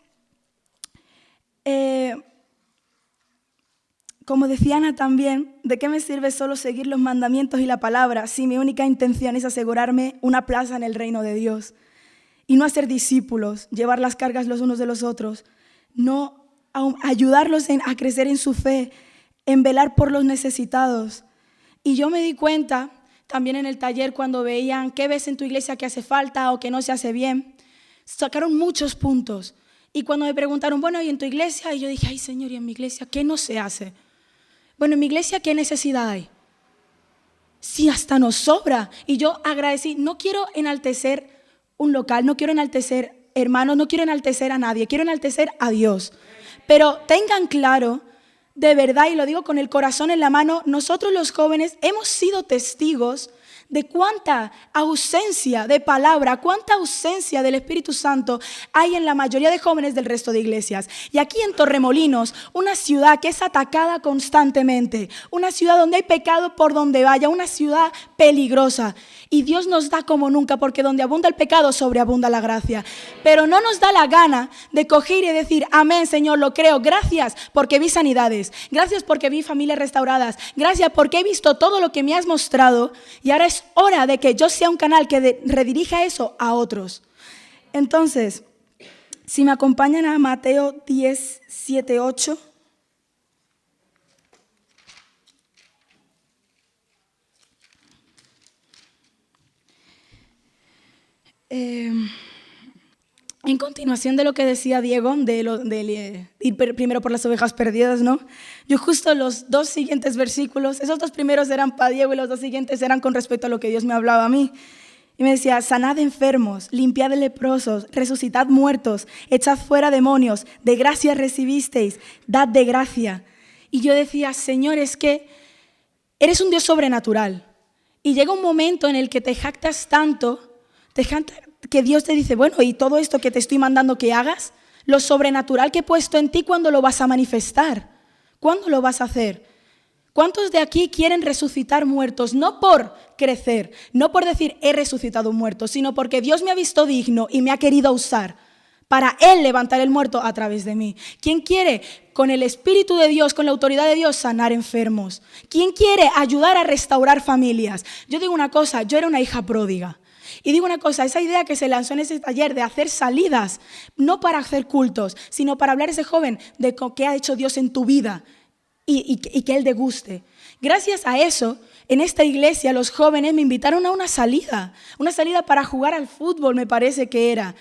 como decía Ana también, ¿de qué me sirve solo seguir los mandamientos y la palabra si mi única intención es asegurarme una plaza en el reino de Dios? Y no hacer discípulos, llevar las cargas los unos de los otros, no ayudarlos a crecer en su fe, en velar por los necesitados. Y yo me di cuenta también en el taller cuando veían qué ves en tu iglesia que hace falta o que no se hace bien, sacaron muchos puntos. Y cuando me preguntaron, bueno, ¿y en tu iglesia? Y yo dije, ay, Señor, ¿y en mi iglesia qué no se hace? Bueno, en mi iglesia, ¿qué necesidad hay? Sí, hasta nos sobra. Y yo agradecí, no quiero enaltecer un local, no quiero enaltecer hermanos, no quiero enaltecer a nadie, quiero enaltecer a Dios. Pero tengan claro, de verdad, y lo digo con el corazón en la mano, nosotros los jóvenes hemos sido testigos de cuánta ausencia de palabra, cuánta ausencia del Espíritu Santo hay en la mayoría de jóvenes del resto de iglesias. Y aquí en Torremolinos, una ciudad que es atacada constantemente, una ciudad donde hay pecado por donde vaya, una ciudad peligrosa. Y Dios nos da como nunca, porque donde abunda el pecado, sobreabunda la gracia. Pero no nos da la gana de coger y decir, amén, Señor, lo creo. Gracias porque vi sanidades. Gracias porque vi familias restauradas. Gracias porque he visto todo lo que me has mostrado. Y ahora es hora de que yo sea un canal que redirija eso a otros. Entonces, si me acompañan a Mateo 10, 7, 8. En continuación de lo que decía Diego, de ir primero por las ovejas perdidas, ¿no? Yo justo los 2 siguientes versículos, esos 2 primeros eran para Diego y los 2 siguientes eran con respecto a lo que Dios me hablaba a mí. Y me decía, sanad enfermos, limpiad leprosos, resucitad muertos, echad fuera demonios, de gracia recibisteis, dad de gracia. Y yo decía, Señor, es que eres un Dios sobrenatural. Y llega un momento en el que te jactas tanto, que Dios te dice, bueno, y todo esto que te estoy mandando que hagas, lo sobrenatural que he puesto en ti, ¿cuándo lo vas a manifestar? ¿Cuándo lo vas a hacer? ¿Cuántos de aquí quieren resucitar muertos? No por crecer, no por decir he resucitado muertos, sino porque Dios me ha visto digno y me ha querido usar para Él levantar el muerto a través de mí. ¿Quién quiere, con el Espíritu de Dios, con la autoridad de Dios, sanar enfermos? ¿Quién quiere ayudar a restaurar familias? Yo digo una cosa, yo era una hija pródiga. Y digo una cosa, esa idea que se lanzó en ese taller de hacer salidas, no para hacer cultos, sino para hablar a ese joven de qué ha hecho Dios en tu vida y que Él te guste. Gracias a eso, en esta iglesia los jóvenes me invitaron a una salida para jugar al fútbol, me parece que era.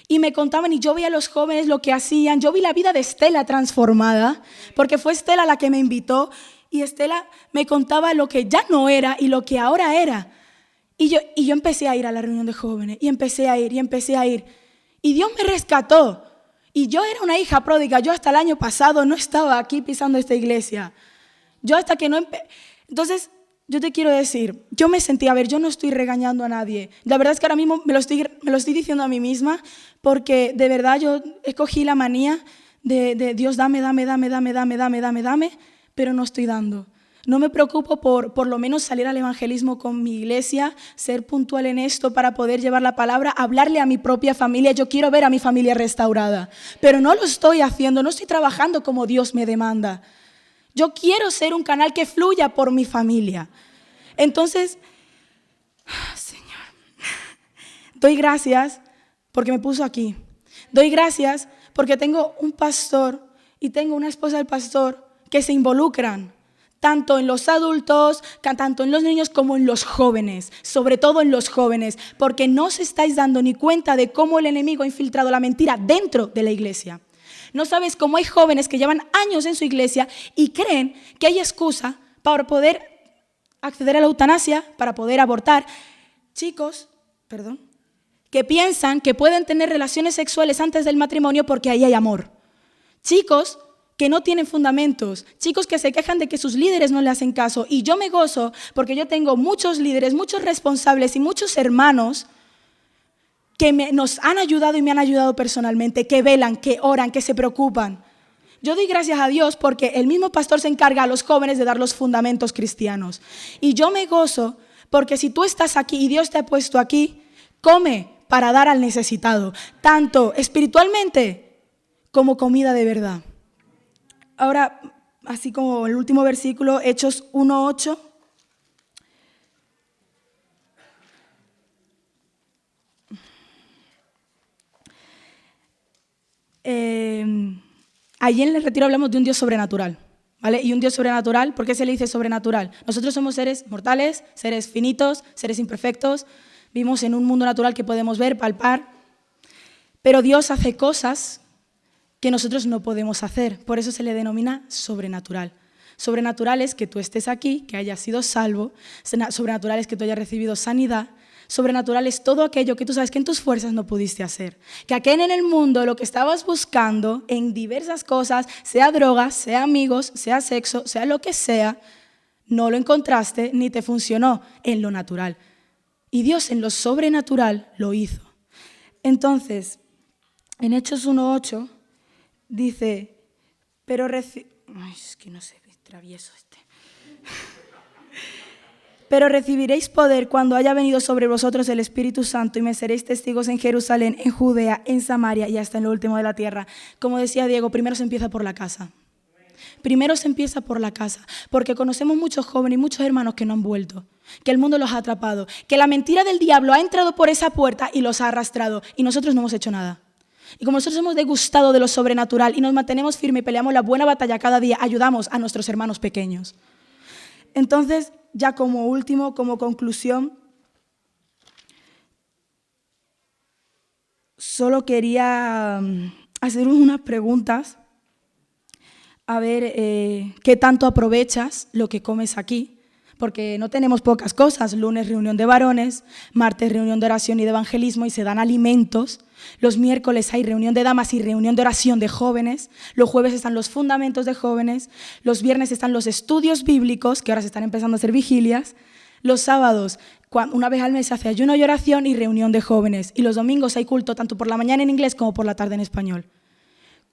Y me contaban y yo veía a los jóvenes lo que hacían. Yo vi la vida de Estela transformada, porque fue Estela la que me invitó y Estela me contaba lo que ya no era y lo que ahora era. Y yo empecé a ir a la reunión de jóvenes, y empecé a ir. Y Dios me rescató. Y yo era una hija pródiga. Yo hasta el año pasado no estaba aquí pisando esta iglesia. Yo hasta que no... Entonces, yo te quiero decir, yo me sentí, a ver, yo no estoy regañando a nadie. La verdad es que ahora mismo me lo estoy diciendo a mí misma, porque de verdad yo escogí la manía de Dios, dame, pero no estoy dando. No me preocupo por lo menos salir al evangelismo con mi iglesia, ser puntual en esto para poder llevar la palabra, hablarle a mi propia familia. Yo quiero ver a mi familia restaurada, pero no lo estoy haciendo, no estoy trabajando como Dios me demanda. Yo quiero ser un canal que fluya por mi familia. Entonces, Señor, doy gracias porque me puso aquí. Doy gracias porque tengo un pastor y tengo una esposa del pastor que se involucran tanto en los adultos, tanto en los niños como en los jóvenes, sobre todo en los jóvenes, porque no os estáis dando ni cuenta de cómo el enemigo ha infiltrado la mentira dentro de la iglesia. No sabes cómo hay jóvenes que llevan años en su iglesia y creen que hay excusa para poder acceder a la eutanasia, para poder abortar. Chicos, que piensan que pueden tener relaciones sexuales antes del matrimonio porque ahí hay amor. Chicos que no tienen fundamentos, chicos que se quejan de que sus líderes no le hacen caso. Y yo me gozo porque yo tengo muchos líderes, muchos responsables y muchos hermanos que nos han ayudado y me han ayudado personalmente, que velan, que oran, que se preocupan. Yo doy gracias a Dios porque el mismo pastor se encarga a los jóvenes de dar los fundamentos cristianos. Y yo me gozo porque si tú estás aquí y Dios te ha puesto aquí, come para dar al necesitado, tanto espiritualmente como comida de verdad. Ahora, así como el último versículo, Hechos 1:8. Allí en el retiro hablamos de un Dios sobrenatural, ¿vale? Y un Dios sobrenatural, ¿por qué se le dice sobrenatural? Nosotros somos seres mortales, seres finitos, seres imperfectos, vivimos en un mundo natural que podemos ver, palpar, pero Dios hace cosas que nosotros no podemos hacer, por eso se le denomina sobrenatural. Sobrenatural es que tú estés aquí, que hayas sido salvo, sobrenatural es que tú hayas recibido sanidad, sobrenatural es todo aquello que tú sabes que en tus fuerzas no pudiste hacer. Que aquí en el mundo lo que estabas buscando en diversas cosas, sea drogas, sea amigos, sea sexo, sea lo que sea, no lo encontraste ni te funcionó en lo natural. Y Dios en lo sobrenatural lo hizo. Entonces, en Hechos 1:8 dice, pero es que no sé, es travieso este. Pero recibiréis poder cuando haya venido sobre vosotros el Espíritu Santo y me seréis testigos en Jerusalén, en Judea, en Samaria y hasta en lo último de la tierra. Como decía Diego, primero se empieza por la casa. Primero se empieza por la casa, porque conocemos muchos jóvenes y muchos hermanos que no han vuelto, que el mundo los ha atrapado, que la mentira del diablo ha entrado por esa puerta y los ha arrastrado y nosotros no hemos hecho nada. Y como nosotros hemos degustado de lo sobrenatural y nos mantenemos firmes y peleamos la buena batalla cada día, ayudamos a nuestros hermanos pequeños. Entonces, ya como último, como conclusión, solo quería hacer unas preguntas, a ver qué tanto aprovechas lo que comes aquí, porque no tenemos pocas cosas. Lunes reunión de varones, martes reunión de oración y de evangelismo y se dan alimentos. Los miércoles hay reunión de damas y reunión de oración de jóvenes. Los jueves están los fundamentos de jóvenes. Los viernes están los estudios bíblicos, que ahora se están empezando a hacer vigilias. Los sábados, una vez al mes se hace ayuno y oración y reunión de jóvenes. Y los domingos hay culto tanto por la mañana en inglés como por la tarde en español.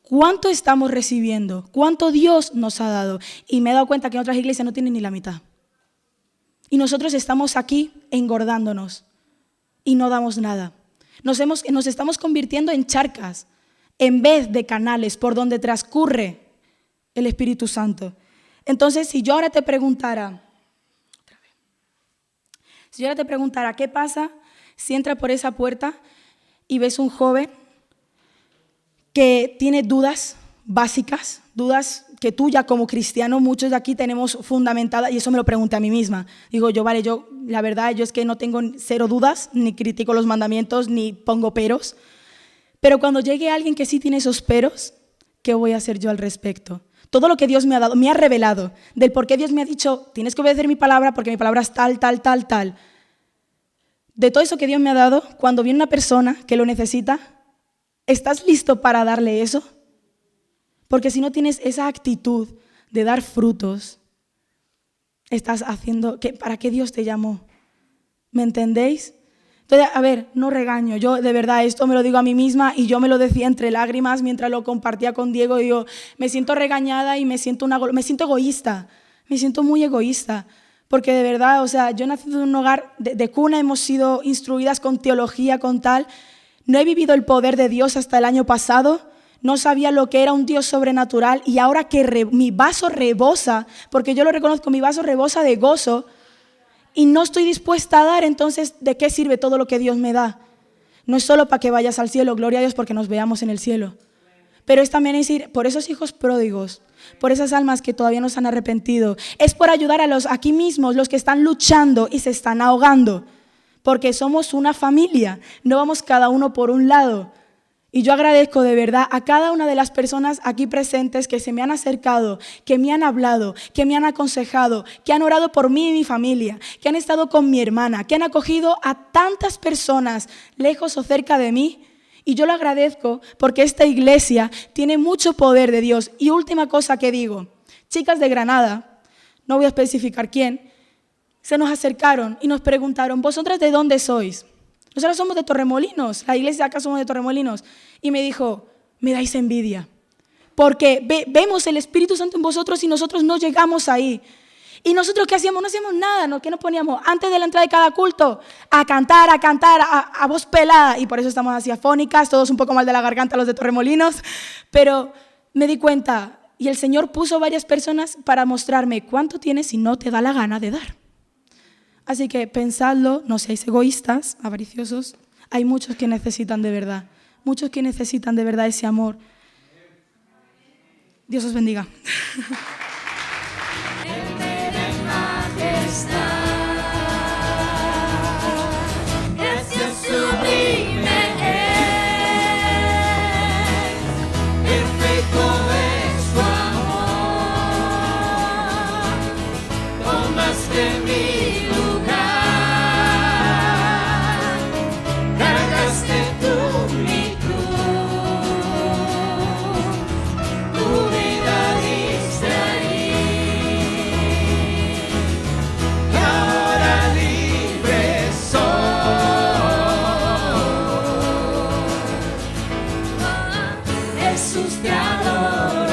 ¿Cuánto estamos recibiendo? ¿Cuánto Dios nos ha dado? Y me he dado cuenta que en otras iglesias no tienen ni la mitad. Y nosotros estamos aquí engordándonos y no damos nada. Nos estamos convirtiendo en charcas en vez de canales por donde transcurre el Espíritu Santo. Entonces, si yo ahora te preguntara, ¿qué pasa si entra por esa puerta y ves un joven que tiene dudas básicas, dudas que tú ya como cristiano, muchos de aquí tenemos fundamentadas, y eso me lo pregunté a mí misma. Digo yo, vale, la verdad, yo es que no tengo cero dudas, ni critico los mandamientos, ni pongo peros, pero cuando llegue alguien que sí tiene esos peros, ¿qué voy a hacer yo al respecto? Todo lo que Dios me ha dado, me ha revelado, del por qué Dios me ha dicho, tienes que obedecer mi palabra porque mi palabra es tal, tal, tal, tal. De todo eso que Dios me ha dado, cuando viene una persona que lo necesita, ¿estás listo para darle eso? Porque si no tienes esa actitud de dar frutos, estás haciendo, para qué Dios te llamó. ¿Me entendéis? Entonces, a ver, no regaño. Yo de verdad esto me lo digo a mí misma y yo me lo decía entre lágrimas mientras lo compartía con Diego. Y yo me siento regañada y me siento egoísta. Me siento muy egoísta. Porque de verdad, o sea, yo he nacido en un hogar de cuna, hemos sido instruidas con teología, con tal. No he vivido el poder de Dios hasta el año pasado. No sabía lo que era un Dios sobrenatural. Y ahora que mi vaso rebosa, porque yo lo reconozco, mi vaso rebosa de gozo, y no estoy dispuesta a dar, entonces, ¿de qué sirve todo lo que Dios me da? No es solo para que vayas al cielo, gloria a Dios, porque nos veamos en el cielo. Pero es también ir por esos hijos pródigos, por esas almas que todavía no se han arrepentido. Es por ayudar a los aquí mismos, los que están luchando y se están ahogando. Porque somos una familia, no vamos cada uno por un lado. Y yo agradezco de verdad a cada una de las personas aquí presentes que se me han acercado, que me han hablado, que me han aconsejado, que han orado por mí y mi familia, que han estado con mi hermana, que han acogido a tantas personas lejos o cerca de mí. Y yo lo agradezco porque esta iglesia tiene mucho poder de Dios. Y última cosa que digo, chicas de Granada, no voy a especificar quién, se nos acercaron y nos preguntaron, ¿vosotras de dónde sois? Nosotros somos de Torremolinos, la iglesia acá somos de Torremolinos. Y me dijo, me dais envidia, porque vemos el Espíritu Santo en vosotros y nosotros no llegamos ahí. ¿Y nosotros qué hacíamos? No hacíamos nada, ¿qué nos poníamos? Antes de la entrada de cada culto, a cantar, a voz pelada. Y por eso estamos así afónicas, todos un poco mal de la garganta los de Torremolinos. Pero me di cuenta, y el Señor puso varias personas para mostrarme cuánto tienes y no te da la gana de dar. Así que pensadlo, no seáis egoístas, avariciosos. Hay muchos que necesitan de verdad, muchos que necesitan de verdad ese amor. Dios os bendiga. Gracias sublime es, perfecto es tu amor, tomaste mi lugar, cargaste tú mi cruz, tu vida diste ahí. Jesús te adoro.